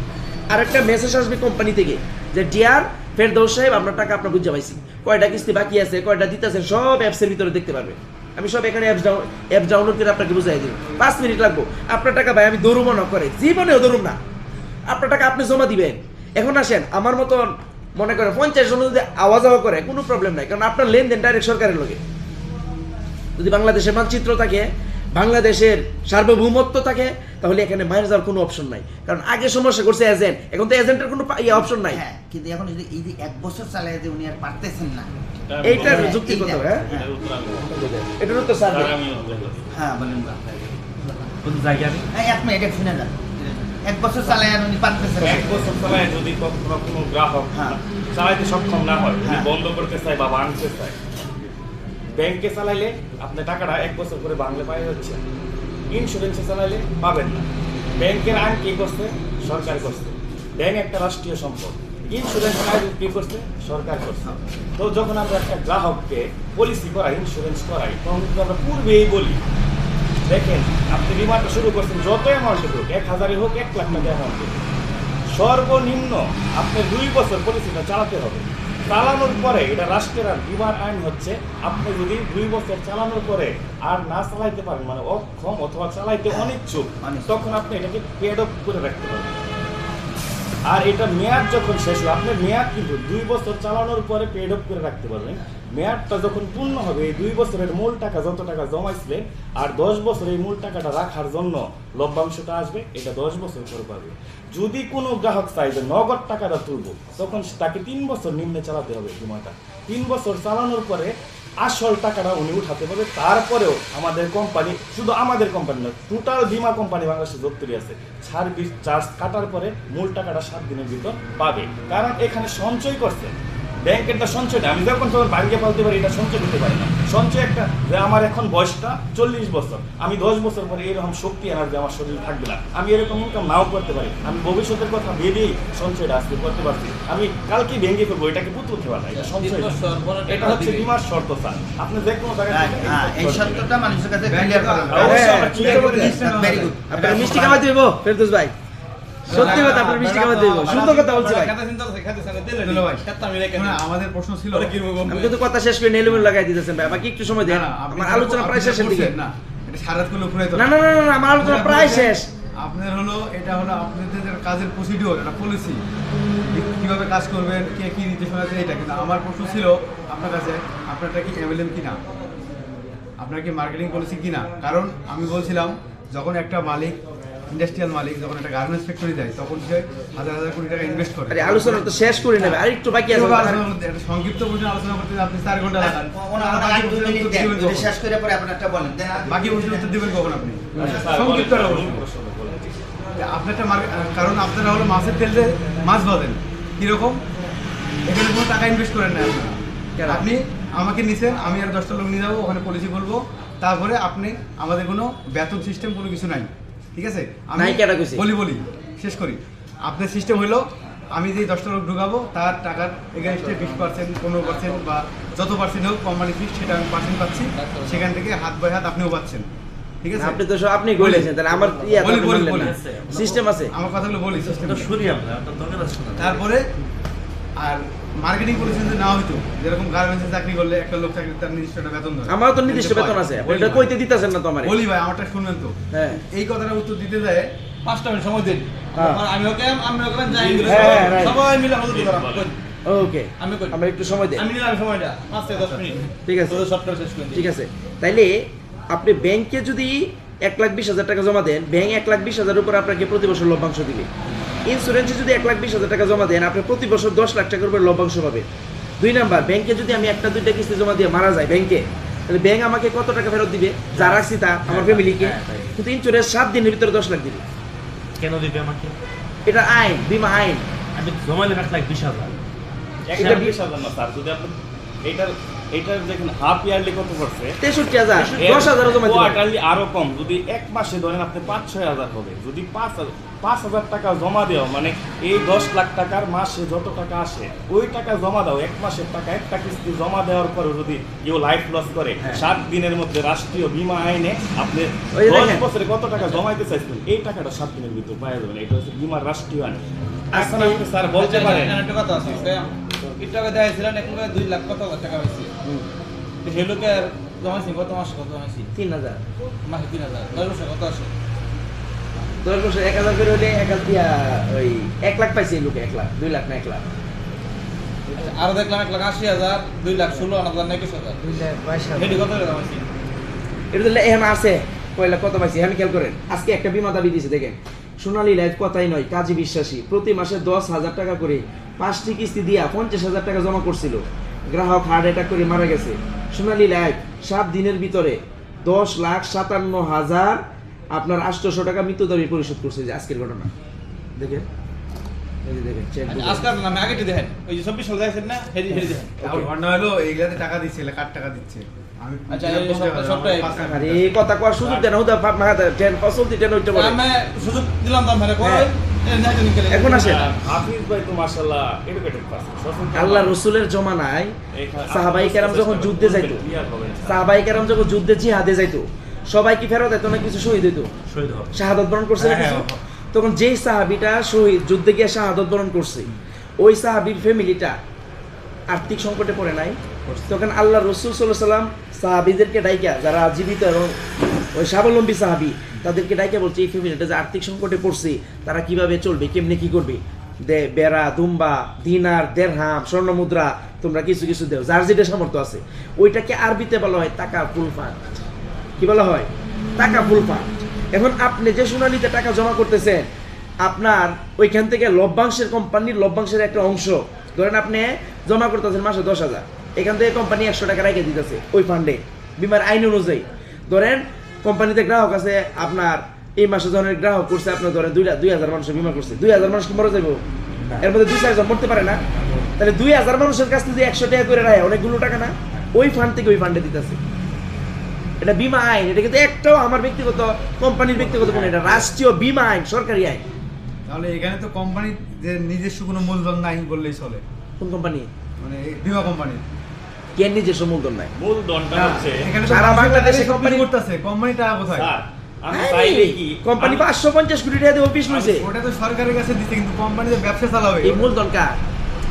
আর একটা মেসেজ আসবে কোম্পানি থেকে যে ডিয়ার ফেরদৌস সাহেব, আপনার টাকা আপনার বুঝে পাইছি, কয়টা কিস্তি বাকি আছে, কয়টা দিতেছেন, সব অ্যাপসের ভিতরে দেখতে পারবেন। আমি সব এখানে অ্যাপ ডাউনলোড করে আপনাকে বুঝাই দিব। 5 মিনিট লাগবো। আপনার টাকা ভাই আমি দৌড়ুমও না করে, জীবনেও দৌড়ুম না। আপনার টাকা আপনি জমা দিবেন। এখন আসেন, আমার মতন মনে করেন 50 জন যদি আওয়াজ করে, কোনো প্রবলেম নাই, কারণ আপনার লেনদেন ডাইরেক্ট সরকারের লগে। যদি বাংলাদেশের মানচিত্র থাকে, বাংলাদেশের সার্বভৌমত্ব থাকে, তাহলে এখানে মায়ের যাওয়ার কোনো অপশন নাই। কারণ আগে সমস্যা করছে এজেন্ট, এখন তো এজেন্টের কোনো অপশন নাই। হ্যাঁ, কিন্তু এখন যদি এই যে 1 বছর চালায় যে উনি আর পারতেছেন না, এইটার যুক্তি কত? হ্যাঁ, এটার তো স্যার। হ্যাঁ বলেন। কোন জায়গায়? এই আপনি এটা শুনে যান। 1 বছর চালায় আর উনি পারতেছেন না। 1 বছর চালায় যদি কোনো গ্রাহক চালাইতে সক্ষম না হয়, যদি বন্ধ করতে চায় বা ভাঙতে চায়, ব্যাংকে চালাইলে আপনি টাকাটা 1 বছর করে বাংলা পাই হচ্ছে, ইন্স্যুরেন্সে চালাইলে পাবেন না। ব্যাংকের আইন কি করছে? সরকার করছে। ব্যাংক একটা রাষ্ট্রীয় সম্পদ। ইন্স্যুরেন্স আইন কি করছে? সরকার করছে। তো যখন আমরা একটা গ্রাহককে পলিসি করাই, ইন্স্যুরেন্স করাই, তখন কিন্তু আমরা পূর্বেই বলি, দেখেন আপনি বিমাটা শুরু করছেন, যত অ্যামাউন্টে হোক, 1,000 হোক, 1 লাখ টাকা অ্যামাউন্টে, সর্বনিম্ন আপনি 2 বছর পলিসিটা চালাতে হবে। চালানোর পরে এটা রাষ্ট্রের আর বিমার আইন হচ্ছে, আপনি যদি 2 বছর চালানোর পরে আর না চালাইতে পারেন, মানে অক্ষম অথবা চালাইতে অনিচ্ছুক, তখন আপনি এটাকে পেড অফ করে রাখতে পারেন। আর এটা মেয়াদ যখন শেষ হবে, আপনার মেয়াদ কিন্তু 2 বছর চালানোর পরে পেড অফ করে রাখতে পারবেন। মেয়াদটা যখন পূর্ণ হবে, এই 2 বছরের মূল টাকা যত টাকা জমাইছিলেন, আর 10 বছর এই মূল টাকাটা রাখার জন্য লভ্যাংশটা আসবে, এটা 10 বছর পরে পাবে। যদি কোনো গ্রাহক চাই যে নগদ টাকাটা তুলব, তখন তাকে 3 বছর নিম্নে চালাতে হবে বিমাটা। 3 বছর চালানোর পরে আসল টাকাটা উনি উঠাতে পারবে। তারপরেও আমাদের কোম্পানি, শুধু আমাদের কোম্পানি না, টোটাল বিমা কোম্পানি বাংলাদেশে যতটি আছে, সার্ভিস চার্জ কাটার পরে মূল টাকাটা 7 দিনের ভিতর পাবে। কারণ এখানে সঞ্চয় করছে, ব্যাংকের একটা সঞ্চয় না। আমি যখন তখন ভাঙ্গে ফেলতে পারি, এটা সঞ্চয় দিতে পারি না। সঞ্চয় একটা যে আমার এখন বয়সটা 40 বছর, আমি 10 বছর পরে এরকম শক্তি এনার্জি আমার শরীর থাকবে না, আমি এরকম ইনকাম নাও করতে পারি। আমি ভবিষ্যতের কথা ভেবেই সঞ্চয়টা আজকে করতে পারছি। আমি কালকে ভেঙে ফেলবো, এটাকে পুতুলতে পারি না, এটা সঞ্চয়। এটা হচ্ছে বিমার শর্ত স্যার। আপনি যে কোনো জায়গায় এই শর্তটা মানুষের কাছে ক্লিয়ার করা ভেরি গুড। আপনার মিষ্টি খাওয়া দিব ফেরদৌস ভাই, সত্যি কথা, আপনার মিষ্টি খাওয়া দিব, সুন্দর কথা বলছি ভাই। আমাদের প্রশ্ন ছিল, আমি কিন্তু কথা শেষ করে নেলুমেল লাগাই দিতেছেন ভাই, বাকি একটু সময় দেন। আমার আলোচনা প্রায় শেষের দিকে। না, এটা সারাত করলে ঘুরে তো না, আমার আলোচনা প্রায় শেষ। আপনার হলো, এটা হলো আপনাদের কাজের প্রসিডিওর, এটা পলিসি। কীভাবে কাজ করবেন, কে কী নির্দেশনা দেয় এটা। কিন্তু আমার প্রশ্ন ছিল আপনার কাছে, আপনারটা কি MLM কিনা, আপনার কি মার্কেটিং পলিসি কিনা? কারণ আমি বলছিলাম যখন একটা মালিক, ইন্ডাস্ট্রিয়াল মালিক যখন একটা গার্মেন্টস ফ্যাক্টরি দেয় তখন সে হাজার হাজার কোটি টাকা ইনভেস্ট করে। আরে আলোচনা তো শেষ করে নেবে, আর একটু বাকি আছে। একটা সংক্ষিপ্ত প্রশ্ন আলোচনা করতে আপনি 4 ঘন্টা লাগান, শেষ করে পরে আপনারটা বলেন, বাকি প্রশ্ন উত্তর দিবেন কখন আপনি? সংক্ষিপ্ত আপনারটা কারণ আপনারা হলো মাছের তেল দিয়ে মাছ বাঁধেন, কীরকম? এখানে কোনো টাকা ইনভেস্ট করেন না আপনারা। আপনি আমাকে নিছেন, আমি আর 10টা লোক নিয়ে যাবো, ওখানে পলিসি বলবো, তারপরে আপনি আমাদের কোনো বেতন সিস্টেম কোনো কিছু নাই, ঠিক আছে? আমি বলি শেষ করি। আপনার সিস্টেম হলো আমি যে 10টা লোক ঢুকাবো তার টাকার এগেনস্টে 20%, 15% বা যত পার্সেন্ট হোক কোম্পানি ফিক্স, সেটা আমি পার্সেন্ট পাচ্ছি, সেখান থেকে হাত বাই হাত আপনিও পাচ্ছেন, ঠিক আছে? আপনি তো সব আপনি বলেছেন, তাহলে আমার বলি সিস্টেম আছে, আমার কথাগুলো বলি সিস্টেম শুনি আমরা, আপনার দরকার আছে না। তারপরে আর মার্কেটিং পলিসি যদি না হইতো, যেরকম গার্মেন্টসে চাকরি করলে একটা লোক চাকরি তার নির্দিষ্ট একটা বেতন ধরে, আমারও তো নির্দিষ্ট বেতন আছে, এটা কইতে দিতেছেন না তো আমারে। বলি ভাই আমারটা শুনবেন তো, হ্যাঁ এই কথাটা উত্তর দিতে যায় 5টা মিনিট সময় দিন। আমি ওকে যাই সবাই মিলে হলো ওকে, আমরা একটু সময় দেই, আমি নিলাম সময়টা 5 থেকে 10 মিনিট, ঠিক আছে? তো সবটা শেষ করে দিই, ঠিক আছে। তাইলে আপনি ব্যাংকে যদি 1,20,000 টাকা জমা দেন, ব্যাংক 1,20,000 উপর আপনাকে প্রতি বছর লভ্যাংশ দিবে। ইন্স্যুরেন্সে যদি 1,20,000 টাকা জমা দেন, আপনি প্রতি বছর 10 লাখ টাকার উপর লভ্যাংশ পাবেন। 2 নাম্বার, ব্যাংকে যদি আমি 1-2টা কিস্তি জমা দিয়ে মারা যায় ব্যাংকে, তাহলে ব্যাংক আমাকে কত টাকা ফেরত দিবে? যা রাখছি তা আমার ফ্যামিলিকে। কিন্তু ইন্স্যুরেন্স 7 দিনের ভিতরে 10 লাখ দিবে। কেন দিবে আমাকে? এটা আইন, বীমা আইন। আমি জমাইলে 1,20,000। 1,20,000 না স্যার, যদি আপনি এইটার দেখেন হাফ ইয়ারলি কত পড়ছে? 63,000, 10,000 জমা দিবেন। কোয়ার্টারলি আরো কম, যদি এক মাসে ধরেন আপনি 5-6,000 হবে, যদি 5,000 টাকা জমা দেওয়া মানে এই 10 লাখ টাকার মাসে যত টাকা আসে ওই টাকা জমা দাও, এক মাসের টাকা একটা কিস্তি জমা দেওয়ার পরে যদি কেউ লাইফ লস করে 7 দিনের মধ্যে রাষ্ট্রীয় বীমা আইনে আপনি 10 বছরে কত টাকা জমাইতে চাইছেন এই টাকাটা 7 দিনের ভিতরে পাওয়া যাবে না। এটা হচ্ছে বীমার রাষ্ট্রীয় আইন। এখন আপনি স্যার বলতে পারেন একটা কথা আছে, কি টাকা দেখাইছিলেন, এক লোকে 2 লাখ কত টাকা হয়েছে, সেই লোকের জমাইছি কত মাসে কত জমাইছি? 3,000 মাসে 3,000, 10 বছর কত আসে? 10 বছর 1,000 করে হলে 1 লাখ পাইছে এই লোকে, 1 লাখ, 2 লাখ না 1 লাখ। আরো দেখলাম 1,80,000, 2 লাখ 16,000 না 21,000, 2,22,000 হেডি কত টাকা জমাইছি? এটা দিলে এখন আছে কয়লা কত পাইছি আমি খেয়াল করেন। আজকে একটা বীমা দাবি দিয়েছে, দেখেন সোনালী লাইফ, কথাই নয় কাজী বিশ্বাসী, প্রতি মাসে 10,000 টাকা করে 5টি কিস্তি দিয়া 50,000 টাকা জমা করছিল। গ্রাহক হার্ট অ্যাটাক করে মারা গেছে। সোনালী লাইফ 7 দিনের ভিতরে 10,57,000 আপনার 800 টাকা মৃত্যু দাবি পরিশোধ করছে। যে আজকের ঘটনা দেখেন, এই যে দেখেন চেক বুক। আজকাল না আমি আগে দেখেন, ওই যে 24 সাল দেখেন না, হেডি দেখেন। আর ঘটনা হলো এইগুলাতে টাকা দিচ্ছে, কার টাকা দিচ্ছে আমি আচ্ছা সবটাই আরে এই কথা কওয়ার সুযোগ দেন, হুদা ফাট মাথা টেন ফসল দিতেন ওইটা বলে আমি সুযোগ দিলাম দাম মেরে কই এখন আসে হাফিজ ভাই তো মাশাআল্লাহ এডুকেটেড পারসন। আল্লাহ রাসূলের জমানায় সাহাবায়ে কেরাম যখন যুদ্ধে যাইতো, সাহাবায়ে কেরাম যখন যুদ্ধে জিহাদে যাইতো, সবাই কি ফেরত দিত না কিছু শহীদ হইতো? শহীদ হয়, শাহাদাত বরণ করছে না কিছু। তখন যেই সাহাবীটা শহীদ যুদ্ধে গিয়ে শাহাদাত বরণ করছে, ওই সাহাবীর ফ্যামিলিটা আর্থিক সংকটে পড়ে নাই। তখন আল্লাহ রাসূল সাল্লাল্লাহু আলাইহি ওয়াসাল্লাম সাহাবীদেরকে ডাইকা, যারা জীবিত এবং ওই স্বাবলম্বী সাহাবী, তাদেরকে ডাইকা বলছে এই ফ্যামিলিটা যে আর্থিক সংকটে পড়ছে তারা কিভাবে চলবে, কেমনে কি করবে, বেড়া, দুম্বা, দিনার, দেড়হাম, স্বর্ণ মুদ্রা তোমরা কিছু কিছু দেও, যার যেটা সামর্থ্য আছে। ওইটাকে আরবিতে বলা হয় টাকা ফুল ফান্ড। কি বলা হয়? টাকা ফুল ফান্ড। এখন আপনি যে সোনালীতে টাকা জমা করতেছেন, আপনার ওইখান থেকে লভ্যাংশের, কোম্পানির লভ্যাংশের একটা অংশ ধরেন আপনি জমা করতেছেন মাসে 10,000, এখান থেকে কোম্পানি 100 টাকা রেখে দিতেছে ওই ফান্ডে বিমার আইন অনুযায়ী। ধরেন কোম্পানিতে গ্রাহক আছে আপনার, এই মাসে ধরনের গ্রাহক করছে আপনার ধরেন 2,000 মানুষের বিমা করছে, 2,000 মানুষ কি মরে যাবো? এর মধ্যে 2-4 জন মরতে পারে না? তাহলে 2,000 মানুষের কাছ থেকে 100 টাকা করে রায় অনেকগুলো টাকা না? ওই ফান্ড থেকে ওই ফান্ডে দিতেছে। এটা বিমা আইন, এটা কিন্তু একটাও আমার ব্যক্তিগত, কোম্পানির ব্যক্তিগত কোনো, এটা রাষ্ট্রীয় বিমা আইন, সরকারি আইন। তাহলে এখানে তো কোম্পানি যে নিজস্ব কোনো মূলধন নাই বললেই চলে। কোন কোম্পানি? মানে বিমা কোম্পানি কে নিজস্ব মূলধন নাই? মূলধনটা হচ্ছে এখানে সারা বাংলাদেশে কোম্পানি করতেছে, কোম্পানি টাকা কোথায়? স্যার আমি চাইলে কি কোম্পানি 550 কোটি টাকা দিয়ে অফিস লইছে, ওটা তো সরকারের কাছে দিছে, কিন্তু কোম্পানি যে ব্যবসা চালাবে এই মূলধন কার?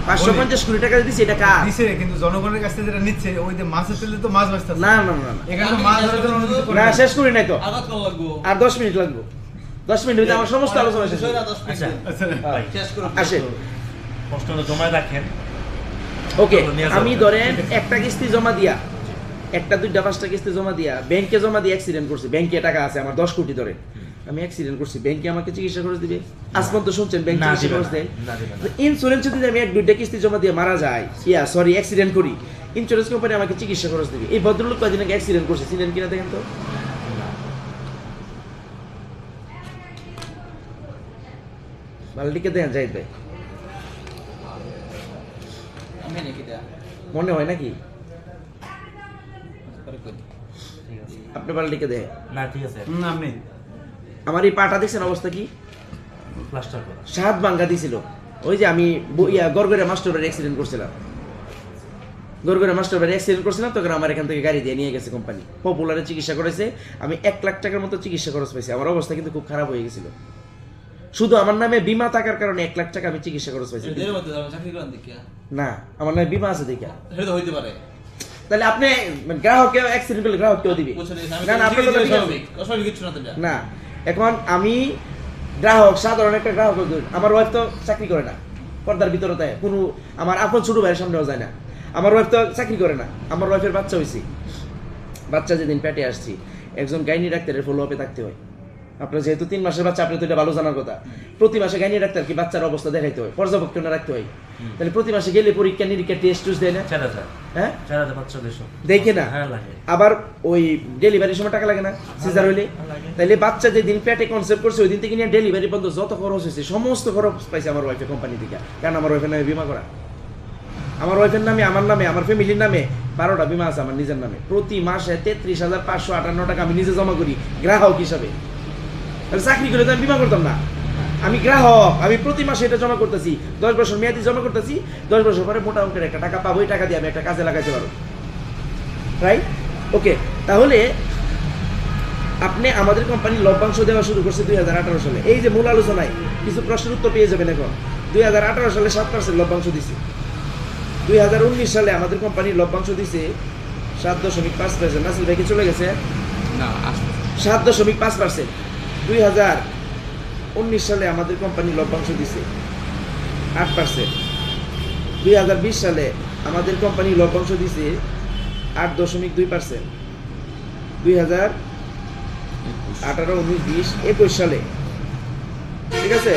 550 কোটি টাকা দিছে, এটা কার? দিছে, কিন্তু জনগণের কাছে যেটা নিচ্ছে ওই যে মাছের তেলে তো মাছ বাঁচতেছে না না না, এখানে তো মাছ ধরার জন্য অনুমতি করে না, শেষ করি নাই তো, আঘাত করা লাগবো, আর 10 মিনিট লাগবে। 10 মিনিট হইতে আমার সমস্ত আলোচনা শেষ। আচ্ছা আচ্ছা শেষ করো। আসে প্রশ্নটা জমা রাখেন। ওকে, নিয়ে যাবো। আমি ধরেন একটা কিস্তি জমা দিয়া, একটা দুইটা পাঁচটা কিস্তি জমা দিয়া ব্যাংকে জমা দিয়ে অ্যাক্সিডেন্ট করছি, ব্যাংকে টাকা আছে আমার 10 কোটি ধরে, আমি অ্যাক্সিডেন্ট করছি, ব্যাংকে আমাকে চিকিৎসা খরচ দিবে? আজ পর্যন্ত শুনছেন ব্যাংক না, চিকিৎসা দিবে খরচ না, দেয়? না, দিবে না। ইন্স্যুরেন্স যদি আমি এক দুইটা কিস্তি জমা দিয়ে মারা যায়, অ্যাক্সিডেন্ট করি, ইন্স্যুরেন্স কোম্পানি আমাকে চিকিৎসা খরচ দিবে। এই ভদ্রলোক কয়দিন আগে অ্যাক্সিডেন্ট করছে, চিনেন কিনা দেখেন তো? মালটিকে দেখেন জাহিদ ভাই, আমি নাকি দেয়া মনে হয় নাকি? পরে করি। ঠিক আছে। আপনি মালটিকে দেখেন। না ঠিক আছে, আপনি আমার এই পাটা দেখছেন অবস্থা কি? প্লাস্টার করা। 7 ভাঙ্গা দিছিল। ওই যে আমি গড়গড়ে মাস্টার বাড়ি অ্যাক্সিডেন্ট করছিলাম, গড়গড়ে মাস্টার বাড়ি অ্যাক্সিডেন্ট করছিলাম, তখন আমার এখান থেকে গাড়ি দিয়ে নিয়ে গেছে কোম্পানি, পপুলারে চিকিৎসা করেছে, আমি 1 লাখ টাকার মতো চিকিৎসা খরচ পাইছি। আমার অবস্থা কিন্তু খুব খারাপ হয়ে গেছিল, শুধু আমার নামে বিমা থাকার কারণে 1 লাখ টাকা আমি চিকিৎসা খরচ পাইছি। এদের মধ্যে যাবেন চাকরি করেন দেখিয়া না, আমার নামে বিমা আছে দেখা। এটা তো হইতে পারে। তাহলে আপনি গ্রাহককে অ্যাক্সিডেন্ট করলে গ্রাহক কেউ দিবে বুঝছেন, আমি না? না, আপনার কথা ঠিক আছে। অস্বাভাবিক কিছু না তো এটা। না, এখন আমি গ্রাহক, সাধারণ একটা গ্রাহক, আমার ওয়াইফ তো চাকরি করে না, পর্দার ভিতরে তাই কোনো আমার আপন ছোট ভাইয়ের সামনেও যায় না, আমার ওয়াইফ তো চাকরি করে না, আমার ওয়াইফের বাচ্চা হয়েছে, বাচ্চা যেদিন পেটে আসছি একজন গাইনি ডাক্তারের ফলো আপে থাকতে হয়। আপনার যেহেতু 3 মাসের বাচ্চা, আপনি তো এটা ভালো জানার কথা, প্রতি মাসে গাইনি ডাক্তার কি বাচ্চার অবস্থা দেখাইতে হয়, পর্যবেক্ষণে রাখতে হয়। তাহলে প্রতি মাসে গেলে পরীক্ষা নিরীক্ষা টেস্ট টুস দেয় না? 4000। হ্যাঁ, 4000 বাচ্চাদের সব দেখে না? হ্যাঁ লাগে। আবার ওই ডেলিভারির সময় টাকা লাগে না সিজার হইলে? তাইলে বাচ্চা যেদিন পেটে কনসেপ্ট করছে ওই দিন থেকে নিয়ে ডেলিভারি পর্যন্ত যত খরচ হয়েছে সমস্ত খরচ পাইছে আমার ওয়াইফের কোম্পানি থেকে। কারণ আমার ওয়াইফের নামে বিমা করা, আমার ওয়াইফের নামে, আমার নামে, আমার ফ্যামিলির নামে 12টা বিমা আছে আমার নিজের নামে। প্রতি মাসে 33,558 টাকা আমি নিজে জমা করি গ্রাহক হিসাবে। তাহলে চাকরি করে তো আমি বিমা করতাম না, আমি গ্রাহক, আমি প্রতি মাসে এটা জমা করতেছি, 10 বছর মেয়াদি জমা করতেছি, 10 বছর পরে মোটা অঙ্কের একটা টাকা পাবো, ওই টাকা দিয়ে আমি একটা কাজে লাগাইতে পারবো, রাইট? ওকে, তাহলে আপনি আমাদের কোম্পানি লভ্যাংশ দেওয়া শুরু করছে 2018 সালে। এই যে মূল আলোচনায় কিছু প্রশ্নের উত্তর পেয়ে যাবেন এখন। 2018 সালে 7% লভ্যাংশ দিছে, 2019 সালে আমাদের কোম্পানি লভ্যাংশ দিছে 7.5%। নাসির ভাই কি চলে গেছে? না, আসলে 7.5%। 2019 সালে আমাদের কোম্পানি লভ্যাংশ দিছে 8%। 2020 সালে আমাদের কোম্পানি লভ্যাংশ দিছে 8.2%। 2018, 19, 20, 21 সালে, ঠিক আছে,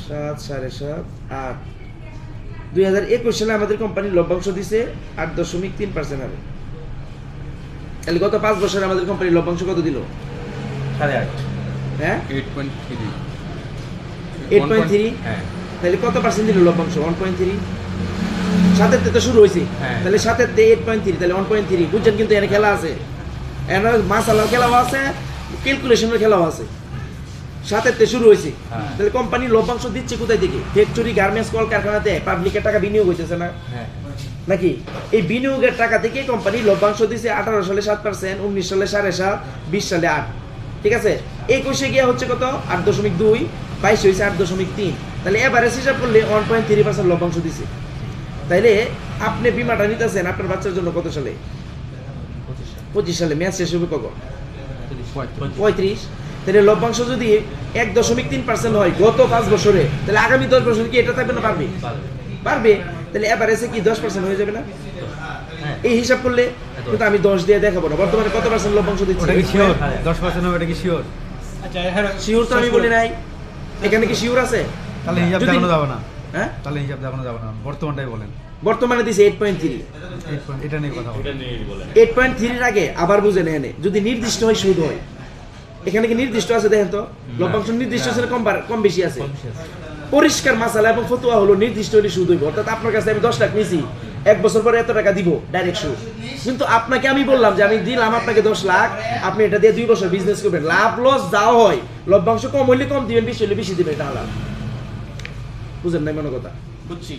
7, 7.5, 8, 2021 সালে আমাদের কোম্পানি লভ্যাংশ দিছে 8.3% হবে। তাহলে গত 5 বছরে আমাদের কোম্পানি লভ্যাংশ কত দিল? 8.5। হ্যাঁ, 8.3। 8.3। হ্যাঁ, তাহলে কত পার্সেন্ট দিল লভ্যাংশ? 1.3। 7 তে তো শুরু হয়েছে, হ্যাঁ। তাহলে 7 তে 8.3, তাহলে 1.3। বুঝছেন, কিন্তু এখানে খেলা আছে, এখানে মাসালার খেলাও আছে, ক্যালকুলেশনের খেলাও আছে। 7 তে শুরু হয়েছে, হ্যাঁ। তাহলে কোম্পানি লভ্যাংশ দিচ্ছে কোথায় থেকে? ফ্যাক্টরি, গার্মেন্টস, কলকারখানাতে পাবলিকের টাকা বিনিয়োগ হইতেছে না হ্যাঁ। নাকি? এই বিনিয়োগের টাকা থেকে কোম্পানি লভ্যাংশ দিছে 18 সালে 7%, 19 সালে 7.5%, 20 সালে 8, ঠিক আছে। 21 গিয়া হচ্ছে কত? 8.2, 22 হয়েছে 8.3। তাহলে এভারেজ হিসাব করলে 1.3% লভ্যাংশ দিছে। তাইলে আপনি বিমাটা নিতেছেন আপনার বাচ্চার জন্য কত সালে? 25 সালে। মেয়াদ শেষ হবে কখন? 35। তাহলে লভ্যাংশ যদি 1.3% হয় গত 5 বছরে, তাহলে আগামী 10 বছর কি এটা থাকবে না পারবে? পারবে। তাহলে এভারেজে কি 10% হয়ে যাবে না? এই হিসাব করলে কিন্তু আমি 10 দিয়ে দেখাবো না। বর্তমানে কত পার্সেন্ট লভ্যাংশ দিচ্ছে? ওটা কি শিওর? 10% হবে, এটা কি শিওর? আচ্ছা, হ্যাঁ, শিওর তো আমি বলি নাই, এখানে কি শিওর আছে? তাহলে হিসাব যদি- দেখানো যাবে না। হ্যাঁ, তাহলে হিসাব দেখানো যাবে না, বর্তমানটাই বলেন। বর্তমানে দিছে 8.3। এটা নিয়ে কথা বলেন। 8.3 এর আগে আবার বুঝেন, এখানে যদি নির্দিষ্ট হয় সুদ হয়, এখানে কি নির্দিষ্ট আছে? দেখেন তো, লভ্যাংশ নির্দিষ্ট আছে না কম বেশি আছে? পরিষ্কার মাসালা এবং ফতোয়া হলো নির্দিষ্ট হলে সুদ হইব। অর্থাৎ আপনার কাছে আমি 10 লাখ নিয়েছি, 1 বছর পরে এত টাকা দিব, ডাইরেক্ট সুদ। কিন্তু আপনাকে আমি বললাম যে আমি দিলাম আপনাকে 10 লাখ, আপনি এটা দিয়ে 2 বছর বিজনেস করবেন, লাভ লস যাও হয়, লভ্যাংশ কম হইলে কম দিবেন, বেশি হইলে বেশি দিবেন, এটা আলাদা। বুঝেন নাই মনে কথা? বুঝছি।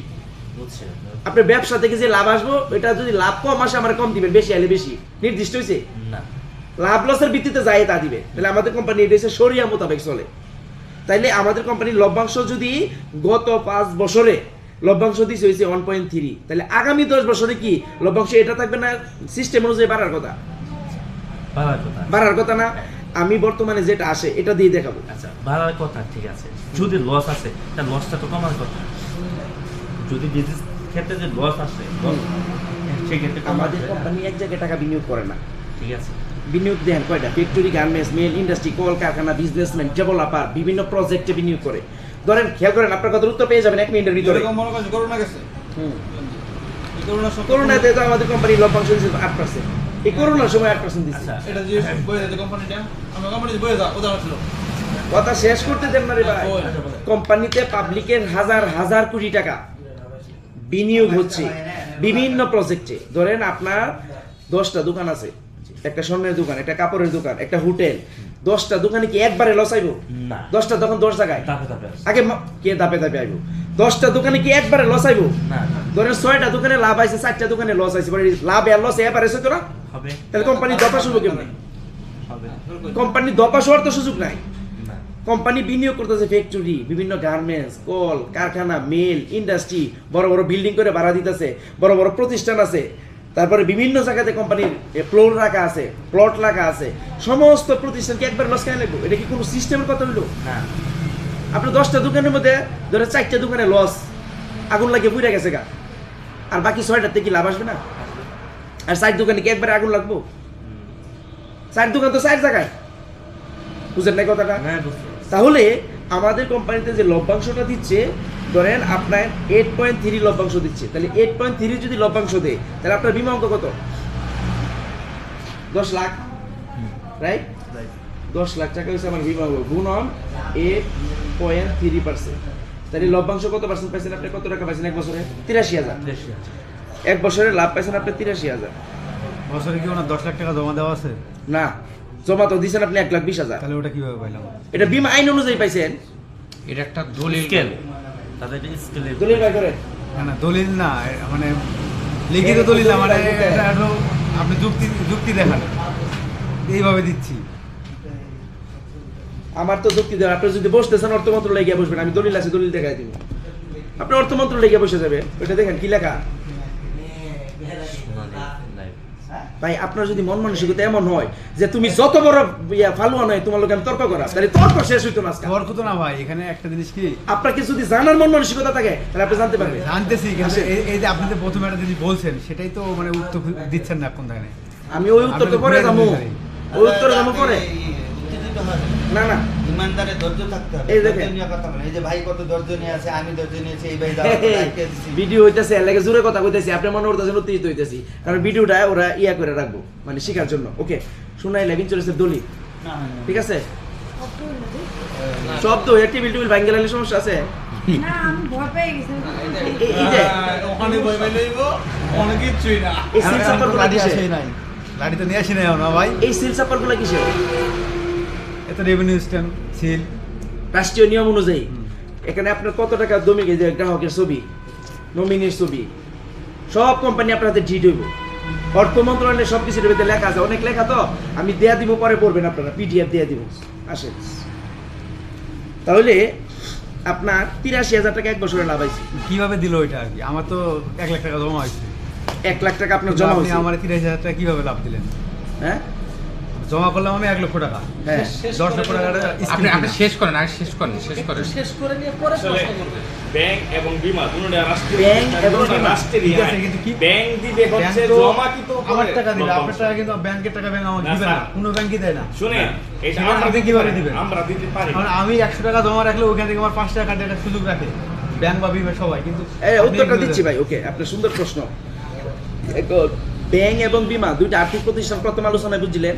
বুঝছে। আপনার ব্যবসা থেকে যে লাভ আসবো, এটা যদি লাভ কম আসে আমার কম দিবেন, বেশি আইলে বেশি, নির্দিষ্ট হয়েছে? না। লাভ লসের ভিত্তিতে যায় তা দিবে। তাহলে আমাদের কোম্পানি এটা হচ্ছে শরিয়া মোতাবেক চলে। তাইলে আমাদের কোম্পানির লভ্যাংশ যদি গত 5 বছরে লভ্যাংশ দিচ্ছে হয়েছে 1.3, তাহলে আগামী 10 বছরে কি লভ্যাংশ এটা থাকবে না? সিস্টেম অনুযায়ী বাড়ার কথা, বাড়ার কথা না? আমি বর্তমানে যেটা আসে এটা দিয়ে দেখাবো। আচ্ছা, বাড়ার কথা ঠিক আছে, যদি লস আছে তাহলে লসটা তো কমার কথা। যদি বিজনেস ক্ষেত্রে যে লস আসে সেক্ষেত্রে আমাদের কোম্পানি এক জায়গায় টাকা বিনিয়োগ করে না। ঠিক আছে, বিনিয়োগ দেন কয়টা? ফ্যাক্টরি, গার্মেন্টস, মেল ইন্ডাস্ট্রি, কল কারখানা, বিজনেসম্যান, ডেভেলপার, বিভিন্ন প্রজেক্টে বিনিয়োগ করে। ধরেন খেয়াল করেন, আপনার কথার উত্তর পেয়ে যাবেন 1 মিনিটের ভিতরে। এরকম মনে করেন করোনা গেছে, করোনার সময় করোনাতে তো আমাদের কোম্পানি লভ্যাংশ দিচ্ছে 8%। এই করোনার সময় 8% দিচ্ছে। এটা যে বয়ে যাচ্ছে কোম্পানিটা, আমরা কোম্পানি বয়ে যা উদাহরণ ছিল। কথা শেষ করতে দেন না রে ভাই। কোম্পানিতে পাবলিকের হাজার হাজার কোটি টাকা বিনিয়োগ হচ্ছে বিভিন্ন প্রজেক্টে। ধরেন আপনার 10টা দোকান আছে, একটা স্বর্ণের দোকান, একটা কাপড়ের দোকান, একটা হোটেল। 10টা দোকানে কি একবারে লস আইব? না, 10টা দোকান 10 জায়গায় ধাপে ধাপে আসে। আগে কে ধাপে ধাপে আইব? 10টা দোকানে কি একবারে লস আইব? না, ধরেন 6টা দোকানে লাভ আইছে, 4টা দোকানে লস আইছে, লাভ আর লস এবার এসে তো না, হবে তাহলে কোম্পানি দপা শুরু কেমনে? হবে কোম্পানি দপা হওয়ার তো সুযোগ নাই। না। কোম্পানি বিনিয়োগ করতেছে ফ্যাক্টরি, বিভিন্ন গার্মেন্টস, কল কারখানা, মেল ইন্ডাস্ট্রি, বড় বড় বিল্ডিং করে ভাড়া দিতেছে, বড় বড় প্রতিষ্ঠান আছে, তারপরে বিভিন্ন জায়গাতে কোম্পানির ফ্লোর রাখা আছে, প্লট রাখা আছে। সমস্ত প্রতিষ্ঠানকে একবার লস কেন লাগবে? এটা কি কোনো সিস্টেমের কথা হইলো? না, আপনার 10টা দোকানের মধ্যে ধরে 4টা দোকানে লস, আগুন লাগিয়ে পুড়ে গেছে গা, আর বাকি 6টাতে কি লাভ আসবে না? আর 4 দোকানে কি একবারে আগুন লাগবো? 4 দোকান তো 4 জায়গায়, বুঝেন না কথাটা? হ্যাঁ, বুঝতে পারছি। তাহলে আমাদের কোম্পানিতে যে লভ্যাংশটা দিচ্ছে, ধরেন আপনার 8.3 লভ্যাংশ দিচ্ছে, তাহলে 8.3 যদি লভ্যাংশ দেয়, তাহলে আপনার বিমা অঙ্ক কত? 10 লাখ, রাইট? 10 লাখ টাকা হচ্ছে আমার বিমা অঙ্ক, গুণন 8.3%। তাহলে লভ্যাংশ কত পার্সেন্ট পাইছেন আপনি? কত টাকা পাইছেন এক বছরে? 83,000। এক বছরে লাভ পাইছেন আপনি 83,000। বছরে কি ওনার 10 লাখ টাকা জমা দেওয়া আছে? না, জমা তো দিয়েছেন আপনি 1,20,000। তাহলে ওটা কিভাবে পাইলাম? এটা বিমা আইন অনুযায়ী পাইছেন। এটা একটা দলিল স্কেল, তাদের স্কেলে দলিল বাই করেন। না না, দলিল না, মানে লিখিত দলিল না, মানে এটা আরো আপনি যুক্তি দেখান, এইভাবে দিচ্ছি। আমার তো যুক্তি দেন, আপনি যদি বসতেছেন অর্থ মন্ত্রণালয়ে গিয়ে বসবেন, আমি দলিল আছে দলিল দেখাই দিব। আপনি অর্থ মন্ত্রণালয়ে গিয়ে বসে যাবে, ওইটা দেখেন কি লেখা। ভাই আপনার যদি মন মানসিকতা এমন হয় যে তুমি যত বড় ফালুয়া নয় তোমার লোক আমি তর্ক করা, তাহলে তর্ক শেষ হইতো না। তর্ক তো না ভাই, এখানে একটা জিনিস কি, আপনাকে যদি জানার মন মানসিকতা থাকে তাহলে আপনি জানতে পারবেন। জানতেছি, কিন্তু এই যে আপনি যে প্রথমে একটা জিনিস বলছেন সেটাই তো মানে উত্তর দিচ্ছেন না কোন জায়গায়। আমি ওই উত্তর তো পরে যাবো, ওই উত্তর যাবো পরে। না না, ইমানদারের ধৈর্য থাকতে হবে। এই দেখেন, এই যে ভাই কত ধৈর্য নিয়ে আছে, আমি ধৈর্য নিয়েছি, এই ভাই ভিডিও হইতেছে লাগে জোরে কথা কইতেছি, আপনি মনে করতেছেন উত্তেজিত হইতেছি, কারণ ভিডিওটা ওরা ইয়া করে রাখবো, মানে শেখার জন্য। ওকে, শুনাই লেভিন চলেছে দলিল, ঠিক আছে? শব্দ টেবিল টেবিল ভাঙ্গে লাগলে সমস্যা আছে? না, আমি ভয় পেয়ে গেছি। এই যে ওখানে বই বই লইব, অনেক কিছুই না। এই সিল সাপারগুলো কিসের? গাড়ি তো নিয়ে আসি না না ভাই। এই সিল সাপারগুলো কিসের? এটা রেভিনিউ স্ট্যাম্প, সিল, রাষ্ট্রীয় নিয়ম অনুযায়ী। এখানে আপনার কত টাকা জমি, যে গ্রাহকের ছবি, নমিনির ছবি, সব কোম্পানি আপনার হাতে ডিট হইব। অর্থ মন্ত্রণালয়ে সব কিছুর ভিতরে লেখা আছে, অনেক লেখা তো, আমি দেয়া দিব, পরে পড়বেন আপনারা, পিডিএফ দেয়া দিব। আসেন, তাহলে আপনার 83,000 টাকা এক বছরে লাভ হয়েছে। কিভাবে দিল ওইটা আর কি? আমার তো 1 লাখ টাকা জমা হয়েছে। 1 লাখ টাকা আপনার জমা হয়েছে, আমার 83,000 টাকা কিভাবে লাভ দিলেন? হ্যাঁ, জমা করলাম আমি 1 লক্ষ টাকা, হ্যাঁ 10 লক্ষ টাকা আপনি শেষ করেন, আগে শেষ করেন। শেষ করে নিয়ে পরে প্রশ্ন করবে। ব্যাংক এবং বীমা দুটোটা রাষ্ট্রীয়, ব্যাংক এবং বীমা রাষ্ট্রীয় ঠিক আছে, কিন্তু কি ব্যাংক দিবে হচ্ছে জমাকৃত আমার টাকা দিলে, আপনার টাকা কিন্তু ব্যাংকের টাকা ব্যাংক আমাকে দিবে না, কোনো ব্যাংকই দেয় না। শুনেন, এটা সেখানে আপনি কিভাবে দিবেন? আমরা দিতে পারি। কারণ আমি 100 টাকা জমা রাখলে ওখান থেকে আমার 5 টাকা কাটে, একটা সুযোগ রাখে ব্যাংক বা বিমা সবাই। কিন্তু উত্তরটা দিচ্ছি ভাই। ওকে, আপনার সুন্দর প্রশ্ন। ব্যাংক এবং বীমা দুইটা আর্থিক প্রতিষ্ঠান, প্রথম আলোচনায় বুঝছিলেন?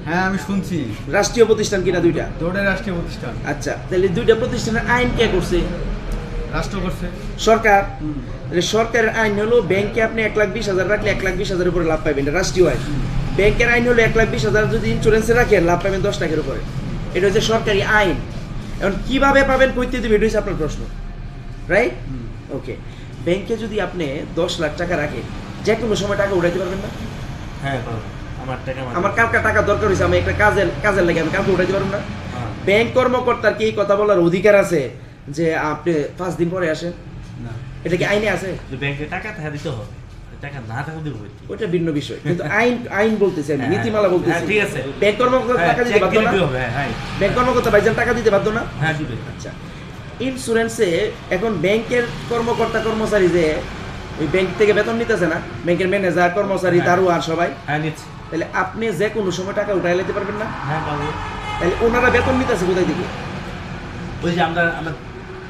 হ্যাঁ, আমি শুনছি রাষ্ট্রীয় প্রতিষ্ঠান কিনা দুইটা? দুটোই রাষ্ট্রীয় প্রতিষ্ঠান। আচ্ছা, তাহলে দুইটা প্রতিষ্ঠানের আইন কে করছে? রাষ্ট্র করছে, সরকার। তাহলে সরকারের আইন হলো ব্যাংকে আপনি 1,20,000 রাখলে 1,20,000 উপরে লাভ পাবেন, এটা রাষ্ট্রীয় আইন। ব্যাংকের আইন হলো 1,20,000 যদি ইন্স্যুরেন্সে রাখেন লাভ পাবেন 10 টাকার উপরে, এটা হচ্ছে সরকারি আইন। এখন কিভাবে পাবেন, কইতে দিবে, এটা হচ্ছে আপনার প্রশ্ন, রাইট? ওকে, ব্যাংকে যদি আপনি 10 লাখ টাকা রাখেন, যে কোনো সময় টাকা উঠাইতে পারবেন না? হ্যাঁ, আমার টাকা আমার কালকে টাকা দরকার হয়েছে, আমি একটা কাজের লাগে আমি কাউকে উঠাইতে পারবো না? ব্যাংক কর্মকর্তার কি এই কথা বলার অধিকার আছে যে আপনি 5 দিন পরে আসেন? না, এটা কি আইনে আছে? ব্যাংকে টাকা থাকা দিতে হবে, টাকা না থাকা দিব, ওটা ভিন্ন বিষয়, কিন্তু আইন বলতেছে, আমি নীতিমালা বলতেছি। ঠিক আছে, ব্যাংক কর্মকর্তা টাকা দিতে বাধ্য না? হ্যাঁ, ব্যাংক কর্মকর্তা ভাইজান টাকা দিতে বাধ্য না? হ্যাঁ দিবে। আচ্ছা, ইন্স্যুরেন্সে এখন ব্যাংকের কর্মকর্তা কর্মচারী যে ওই ব্যাংক থেকে বেতন নিতেছে না, ব্যাংকের ম্যানেজার কর্মচারী দারোয়ান সবাই, হ্যাঁ নিচ্ছি। তাহলে আপনি যে কোনো সময় টাকা উঠাই নিতে পারবেন না? হ্যাঁ পাবো। তাহলে ওনারা বেতন নিতেছে কোথায় থেকে? ওই যে আমরা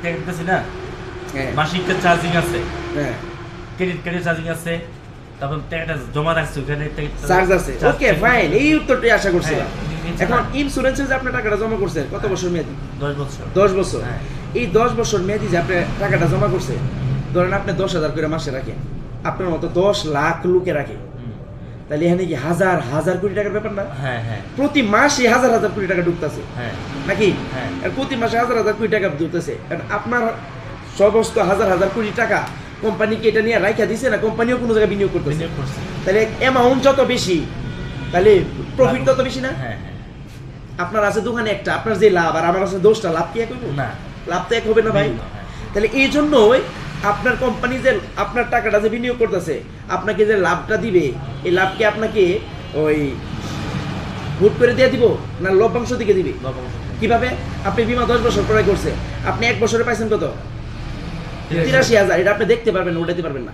ট্যাক্স দিতেছি না, হ্যাঁ মাসিক চার্জিং আছে, হ্যাঁ ক্রেডিট চার্জিং আছে, তারপর টাকাটা জমা রাখছি ওখানে চার্জ আছে। ওকে ফাইন, এই উত্তরটাই আশা করছিলাম। হ্যাঁ, এখন ইন্স্যুরেন্সে যে আপনি টাকাটা জমা করছেন কত বছর মেয়াদি? 10 বছর। 10 বছর। হ্যাঁ। এই 10 বছর মেয়াদি যে আপনি টাকাটা জমা করছেন, ধরেন আপনি 10,000 করে মাসে রাখেন, আপনার মতো 10 লাখ লোকে রাখে, তাহলে এখানে কি হাজার হাজার কোটি টাকার ব্যাপার না? হ্যাঁ হ্যাঁ প্রতি মাসে হাজার হাজার কোটি টাকা ঢুকতেছে হ্যাঁ নাকি? হ্যাঁ। আর প্রতি মাসে হাজার হাজার কোটি টাকা ঢুকতেছে, কারণ আপনার সমস্ত হাজার হাজার কোটি টাকা কোম্পানিকে এটা নিয়ে রাইখা দিছে না, কোম্পানিও কোনো জায়গায় বিনিয়োগ করতেছে। বিনিয়োগ করছি। তাহলে অ্যামাউন্ট যত বেশি তাহলে প্রফিট তত বেশি না? হ্যাঁ হ্যাঁ আপনার আছে দোকানে একটা, আপনার যে লাভ আর আমার আছে 10টা, লাভ কি এক হইব? না। লাভ তো এক হবে না ভাই। হ্যাঁ। তাহলে এই জন্যই আপনার কোম্পানি যে আপনার টাকাটা যে বিনিয়োগ করতেছে, আপনাকে যে লাভটা দিবে, এই লাভকে আপনাকে ওই হুট করে দিয়ে দিব না লভ্যাংশ দিকে দিবে? কিভাবে? আপনি বিমা 10 বছর ক্রয় করছে, আপনি 1 বছরে পাইছেন কত? 83,000। এটা আপনি দেখতে পারবেন না, উঠাতে পারবেন না।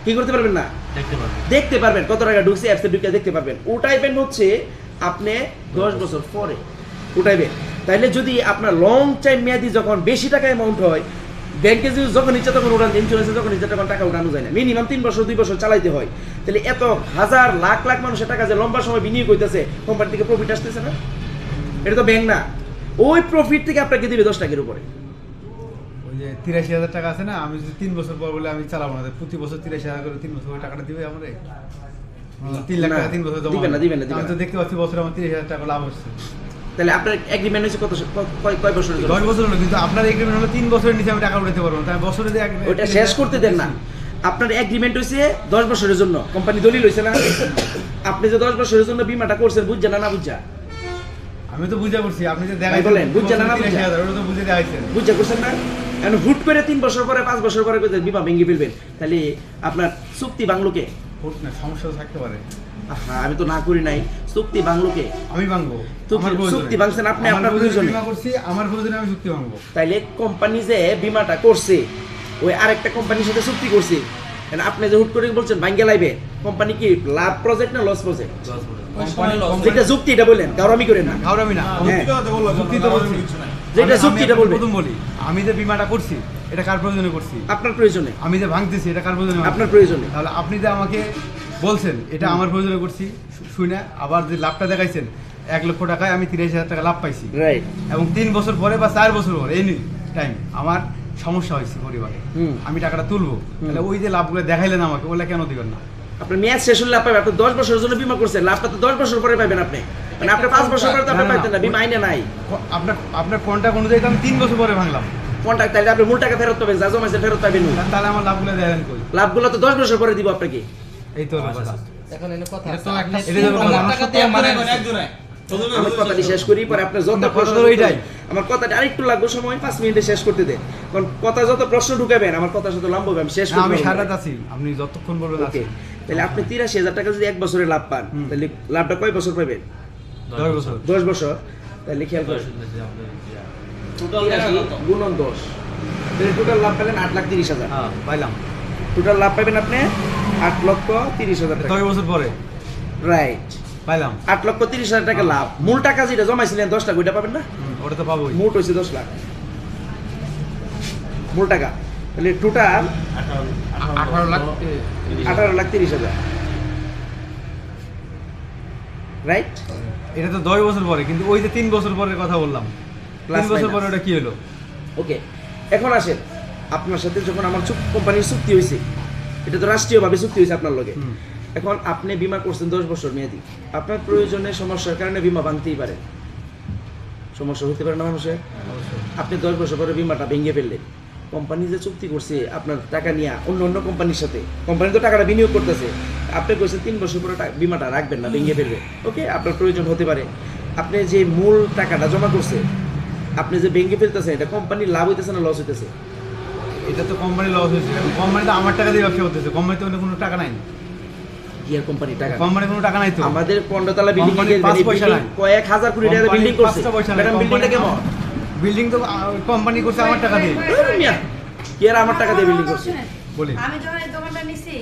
কি করতে পারবেন না? দেখতে পারবো। দেখতে পারবেন কত টাকা ঢুকছে, অ্যাপসে ঢুকে দেখতে পারবেন। উঠাইবেন হচ্ছে আপনি 10 বছর পরে উঠাইবেন। তাইলে যদি আপনার লং টাইম মেয়াদি যখন বেশি টাকা অ্যামাউন্ট হয়, ব্যাংকে যদি যখন ইচ্ছা তখন উঠান, ইন্স্যুরেন্সে যখন ইচ্ছা তখন টাকা উঠানো যায় না, মিনিমাম 3 বছর 2 বছর চালাইতে হয়। তাহলে এত হাজার লাখ লাখ মানুষের টাকা যে লম্বা সময় বিনিয়োগ হইতেছে, কোম্পানি থেকে প্রফিট আসতেছে না? এটা তো ব্যাংক না, ওই প্রফিট থেকে আপনাকে দিবে 10 টাকার উপরে। ওই যে 83,000 টাকা আছে না, আমি যদি 3 বছর পর বলে আমি চালাবো না, প্রতি বছর 83,000 করে 3 বছর টাকাটা দিবে আমারে? 3 লাখ টাকা 3 বছর জমা দিবেন না, দিবেন না, দিবেন আমি তো দেখতে পাচ্ছি বছরে আমার 30,000 টাকা লাভ হচ্ছে। তাহলে আপনার এগ্রিমেন্ট হয়েছে কয় বছরের জন্য? 10 বছর হলো, কিন্তু আপনার এগ্রিমেন্ট হলো 3 বছরের নিচে আমি টাকা উঠাতে পারবো না, তাই বছরে যে ওটা শেষ করতে দেন না। আপনার এগ্রিমেন্ট হয়েছে 10 বছরের জন্য, কোম্পানি দলিল হয়েছে না? আপনি যে 10 বছরের জন্য বিমাটা করছেন, বুঝছেন না? না বুঝছা? আমি তো বুঝা করছি, আপনি যে ভাই দেখাই বলেন, বুঝছেন না? না বুঝছা? 83,000 ওটা তো বুঝে দেখাইছেন। বুঝছা করছেন না? এখন হুট করে 3 বছর পরে 5 বছর পরে বিমা ভেঙে ফেলবেন, তাহলে আপনার চুক্তি বাংলোকে? হুট না, সমস্যা থাকতে পারে। হ্যাঁ, আমি তো না করি নাই, চুক্তি বাংলোকে? আমি ভাঙবো, চুক্তি ভাঙছেন আপনি আপনার প্রয়োজনে। বিমা করছি, আমার প্রয়োজনে আমি চুক্তি ভাঙবো। তাইলে কোম্পানি যে বিমাটা করছে, ওই আরেকটা কোম্পানির সাথে চুক্তি করছে, আপনি যে হুট করে বলছেন ভাঙ্গে লাইবে, কোম্পানি কি লাভ প্রজেক্ট না লস প্রজেক্ট? যেটা যুক্তি এটা বলেন, গাওরামি করেন না। গাওরামি না, হ্যাঁ। যুক্তি তো বলছি। যেটা যুক্তি এটা বলবেন। প্রথম বলি, আমি যে বিমাটা করছি এটা কার প্রয়োজনে করছি? আপনার প্রয়োজনে। আমি যে ভাঙতেছি এটা কার প্রয়োজনে? আপনার প্রয়োজনে। তাহলে আপনি যে আমাকে বলছেন এটা আমার প্রয়োজনে করছি, শুনে আবার যে লাভটা দেখাইছেন 1 লক্ষ টাকায় আমি 83,000 টাকা লাভ পাইছি, রাইট। এবং 3 বছর পরে বা 4 বছর পরে এই টাইম আমার সমস্যা হয়েছে পরিবারে, আমি টাকাটা তুলবো, তাহলে ওই যে লাভগুলো দেখাইলেন আমাকে, ওগুলো কেন দিবেন না? আপনার মেয়াদ শেষ হলে লাভ পাবেন। আপনি 10 বছরের জন্য বিমা করছেন, লাভটা তো 10 বছর পরে পাবেন আপনি। মানে আপনি 5 বছর পরে তো আপনি পাইতেন না, বিমা আইনে নাই। আপনার কন্ট্যাক্ট অনুযায়ী তো আমি 3 বছর পরে ভাঙলাম। কন্ট্যাক্ট, তাহলে আপনি মূল টাকা ফেরত পাবেন, যা জমাইছে ফেরত পাবেন। তাহলে আমার লাভগুলো দেন কই? লাভগুলো তো 10 বছর পরে দিব আপনাকে। এই তো হলো কথা। এখন এনে কথা এটা তো আছে, একটা- আপনি এটা তো 3 লাখ মানুষ টাকা দিয়ে মানে একজনে আমার কথাটি শেষ করি, পরে আপনার যত প্রশ্ন কথা ওইটাই। আমার কথাটা আরেকটু লাগবে সময়, 5 মিনিটে শেষ করতে দেন, কারণ কথা যত প্রশ্ন ঢুকাবেন আমার কথা যত লম্ব হবে, আমি শেষ না, করতে আমি পারবো না। সারাত আছি, আপনি যতক্ষণ বলবেন ওকে, আছি। তাহলে আপনি 83,000 টাকা যদি 1 বছরে লাভ পান, তাহলে লাভটা কয় বছর পাবেন? 10 বছর। 10 বছর। তাহলে খেয়াল করেন, টোটাল 83 গুণন 10, তাহলে টোটাল লাভ পেলেন 8,30,000। হ্যাঁ, পাইলাম। টোটাল লাভ পাবেন আপনি 8,30,000 টাকা। 10 বছর পরে রাইট, পাইলাম। 8,30,000 টাকা লাভ। মূল টাকা যেটা জমাইছিলেন 10 লাখ, ওইটা পাবেন না? ওটা তো পাবোই। মোট হয়েছে 10 লাখ মূল টাকা। তাহলে টোটাল 18,30,000। রাইট। এটা তো 10 বছর পরে, কিন্তু ওই যে 3 বছর পরের কথা বললাম, 3 বছর পরে ওটা কি হলো? ওকে, এখন আসেন, আপনার সাথে যখন আমার কোম্পানির চুক্তি হয়েছে, এটা তো রাষ্ট্রীয়ভাবে চুক্তি হয়েছে আপনার লগে। এখন আপনি বিমা করছেন 10 বছর মেয়াদি, আপনার প্রয়োজনে সমস্যার কারণে বিমা ভাঙতেই পারে, সমস্যা হতে পারে না মানুষের? আপনি 10 বছর পরে বিমাটা ভেঙে ফেললেন, কোম্পানি যে চুক্তি করছে আপনার টাকা নিয়ে অন্য কোম্পানির সাথে, কোম্পানি তো টাকাটা বিনিয়োগ করতেছে, আপনি কইছেন 3 বছর পরে বিমাটা রাখবেন না, ভেঙে ফেলবে। ওকে, আপনার প্রয়োজন হতে পারে। আপনি যে মূল টাকাটা জমা করছে, আপনি যে ভেঙে ফেলতেছেন, এটা কোম্পানির লাভ হইতেছে না লস হইতেছে? এটা তো কোম্পানি লস হয়েছে, কোম্পানি তো আমার টাকা দিয়ে ব্যবসা করতেছে, কোম্পানি তো কোনো টাকা নাই। কি আর কোম্পানি টাকা? কোম্পানি কোনো টাকা নাই তো। আমাদের 15 তলা বিল্ডিং কোম্পানির 5 পয়সা নাই। কয়েক হাজার কোটি টাকা বিল্ডিং করছে, কোম্পানির 5 পয়সা নাই। ম্যাডাম বিল্ডিংটা কেমন? বিল্ডিং তো কোম্পানি করছে আমার টাকা দিয়ে। মিয়া কি আর আমার টাকা দিয়ে বিল্ডিং করছে? বলি আমি যখন এই দোকানটা নিছি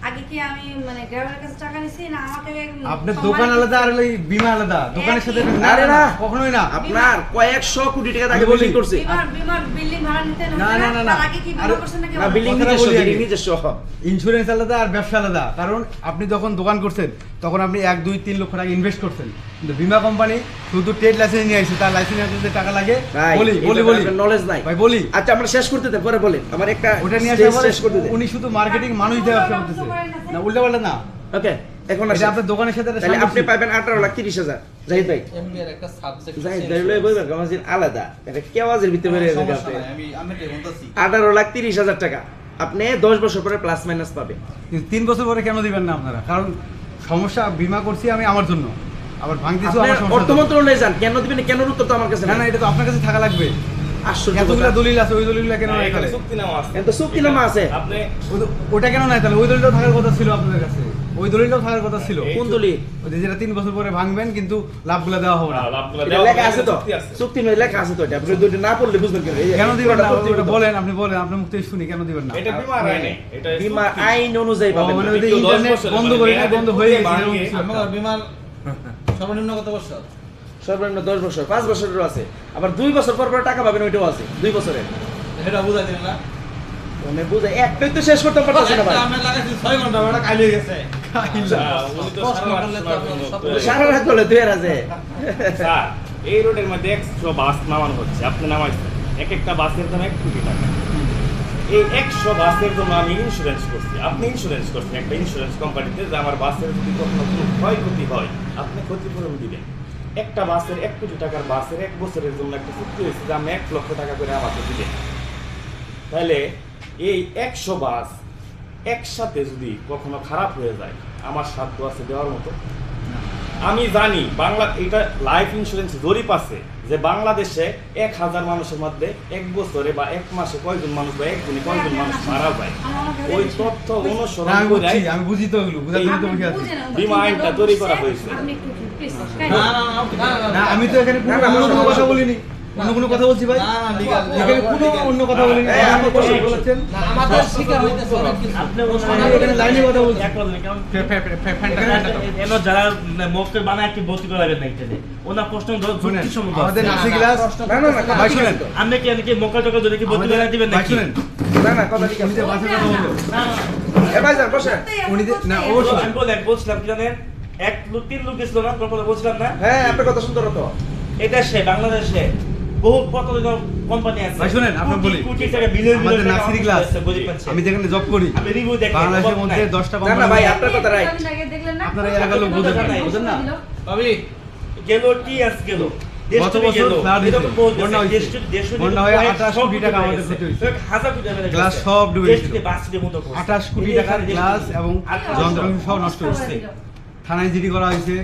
আগে কি আমি মানে গ্রাহকের কাছে টাকা নিছি না আমাকে আপনার দোকান আলাদা আর ওই বীমা আলাদা, দোকানের সাথে আরে না কখনোই না। আপনার কয়েকশো কোটি টাকা দিয়ে বিল্ডিং করছে। বিমার বিল্ডিং ভাড়া নিতে না না না না, তার আগে কি বিমা করছেন নাকি? না বিল্ডিং নিজস্ব ইন্স্যুরেন্স আলাদা আর ব্যবসা আলাদা। কারণ আপনি যখন দোকান করছেন তখন আপনি 1, 2, 3 লক্ষ টাকা ইনভেস্ট করছেন, কিন্তু বীমা কোম্পানি শুধু ট্রেড লাইসেন্স নিয়ে আসছে, তার লাইসেন্স নিতে টাকা লাগে। বলি বলি বলি নলেজ নাই ভাই বলি। আচ্ছা আমরা শেষ করতে দেন, পরে বলে আমার একটা ওটা নিয়ে stage আসলে শেষ করতে দেন। উনি শুধু মার্কেটিং মানুষ দিয়ে ব্যবসা করতেছে না, উল্টা পাল্টা না। ওকে এখন এটা আপনার দোকানের সাথে তাহলে আপনি পাবেন 18,30,000 জাহিদ ভাই। এমবিএর একটা সাবজেক্ট জাহিদ ভাই লই বইবা গামাজিন আলাদা, এটা কেওয়াজের ভিতরে বেরিয়ে যাবে আপনি। আমি এটা বলতাছি 18,30,000 টাকা আপনি 10 বছর পরে প্লাস মাইনাস পাবেন। 3 বছর পরে কেন দিবেন না আপনারা? কারণ সমস্যা বীমা করছি আমি আমার জন্য, আবার ভাঙতেছি আমার সমস্যা। অর্থ মন্ত্রণালয়ে যান, কেন দিবেন কেন উত্তর তো আমার কাছে না না, এটা তো আপনার কাছে থাকা লাগবে। এতগুলা দলিল আছে, ওই দলিলগুলো কেন নাই তাহলে? চুক্তিনামা আছে। এত চুক্তিনামা আছে, আপনি ওটা কেন নাই তাহলে? ওই দলিলটাও থাকার কথা ছিল আপনাদের কাছে, ওই দলিলটাও থাকার কথা ছিল। কোন দলিল? ওই যে যেটা 3 বছর পরে ভাঙবেন কিন্তু লাভগুলো দেওয়া হবে না। লাভগুলো এটা দেওয়া লেখা আছে তো, চুক্তি আছে। চুক্তি নয় লেখা আছে তো, এটা আপনি দুটো না পড়লে বুঝবেন কেন? কেন দিবেন না? ওটা বলেন, আপনি বলেন, আপনার মুখ থেকে শুনি কেন দিবেন না? এটা বীমার আইনে, এটা বীমা আইন অনুযায়ী পাবেন। মানে ওই যে ইন্টারনেট বন্ধ করে না, বন্ধ হয়ে গেছে। আমার বিমার সর্বনিম্ন কত বছর? সর্বনিম্ন 10 বছর, 5 বছরেরও আছে, আবার 2 বছর পর পর টাকা পাবেন, ওইটাও আছে 2 বছরের। এটা বুঝাই দিলেন না? আমি বুঝাই একটাই তো শেষ করতে পারতাছি না ভাই। আমি লাগাইছি 6 ঘন্টা, ওটা কাইলে গেছে। উনি তো সারা রাত বলে 2 আছে। স্যার এই রোডের মধ্যে 100 বাস নামানো হচ্ছে, আপনি নামাইছেন এক একটা বাসের দাম 1 কোটি টাকা। এই 100 বাসের জন্য আমি ইন্স্যুরেন্স করছি, আপনি ইন্স্যুরেন্স করছেন একটা ইন্স্যুরেন্স কোম্পানিতে, যে আমার বাসের যদি কখনো কোনো ক্ষয়ক্ষতি হয় আপনি ক্ষতিপূরণ দিবেন। একটা বাসের 1 কোটি টাকার বাসের 1 বছরের জন্য একটা চুক্তি হয়েছে যে আমি 1 লক্ষ টাকা করে আমাকে দিবেন। তাহলে এই 100 বাস একসাথে যদি কখনো খারাপ হয়ে যায় আমার সাধ্য আছে দেওয়ার মতো? আমি জানি বাংলা এটা লাইফ ইন্স্যুরেন্স জরিপ আছে যে বাংলাদেশে 1000 মানুষের মধ্যে 1 বছরে বা 1 মাসে কয়জন মানুষ বা একদিনে কয়জন মানুষ মারা যায়, ওই তথ্য অনুসরণ করে আমি বুঝি তো ওগুলো বুঝার জন্য তো বসে আছি। বীমা আইনটা তৈরি করা হয়েছে। আপনি একটু প্লিজ না আমি তো এখানে অন্য কোনো কথা বলিনি, অন্য কোনো কথা বলছি ভাই? না না লিগ্যাল এখানে কোনো অন্য কথা বলিনি। আপনি কথা বলছেন, না আমাদের শিকার হইতেছে অনেক কিছু। আপনি এখানে লাইনে কথা বলছি। এলো যারা মক্কেল বানায় একটি ভর্তি করা যাবে না এখানে। ওনার প্রশ্ন যুক্তিসম্মত আছে। আমাদের নাসি গ্লাস না না না ভাই শুনেন, আপনি কি নাকি মক্কেল টাকা যদি কি ভর্তি করে দিবেন ভাই নাকি? শুনেন, না না কথা ঠিক উনি যে আছে। বাসের কথা বললো, এ ভাই স্যার বসেন। উনি যে না ও আমি বলছিলাম কি জানেন, 3 লোক গেছিল না, কথা বলছিলাম না, হ্যাঁ আপনার কথা সুন্দর হতো। এটা সে বাংলাদেশে বহু কতজন কোম্পানি আছে। ভাই শুনেন, আপনার বলি, কোটি টাকা বিলিয়ন আমাদের নাসির গ্লাস, আমি আমি যেখানে জব করি আমি রিভিউ দেখি বাংলাদেশের মধ্যে 10টা না না ভাই কোম্পানি, আপনার কথা রাইট। দেখলেন না? আপনারা এলাকার লোক বুঝেন না, বুঝেন না? ভাবি গেল টিএস গেল গত বছর ফ্লাড হয়েছে, বন্যা হয়েছে, বন্যা হয়ে 28 কোটি টাকা আমাদের ক্ষতি হয়েছে। গ্লাস সব ডুবে গেছিল, 28 কোটি টাকার গ্লাস এবং যন্ত্রাংশ সব নষ্ট হয়েছে। থানায় জিডি করা হয়েছে।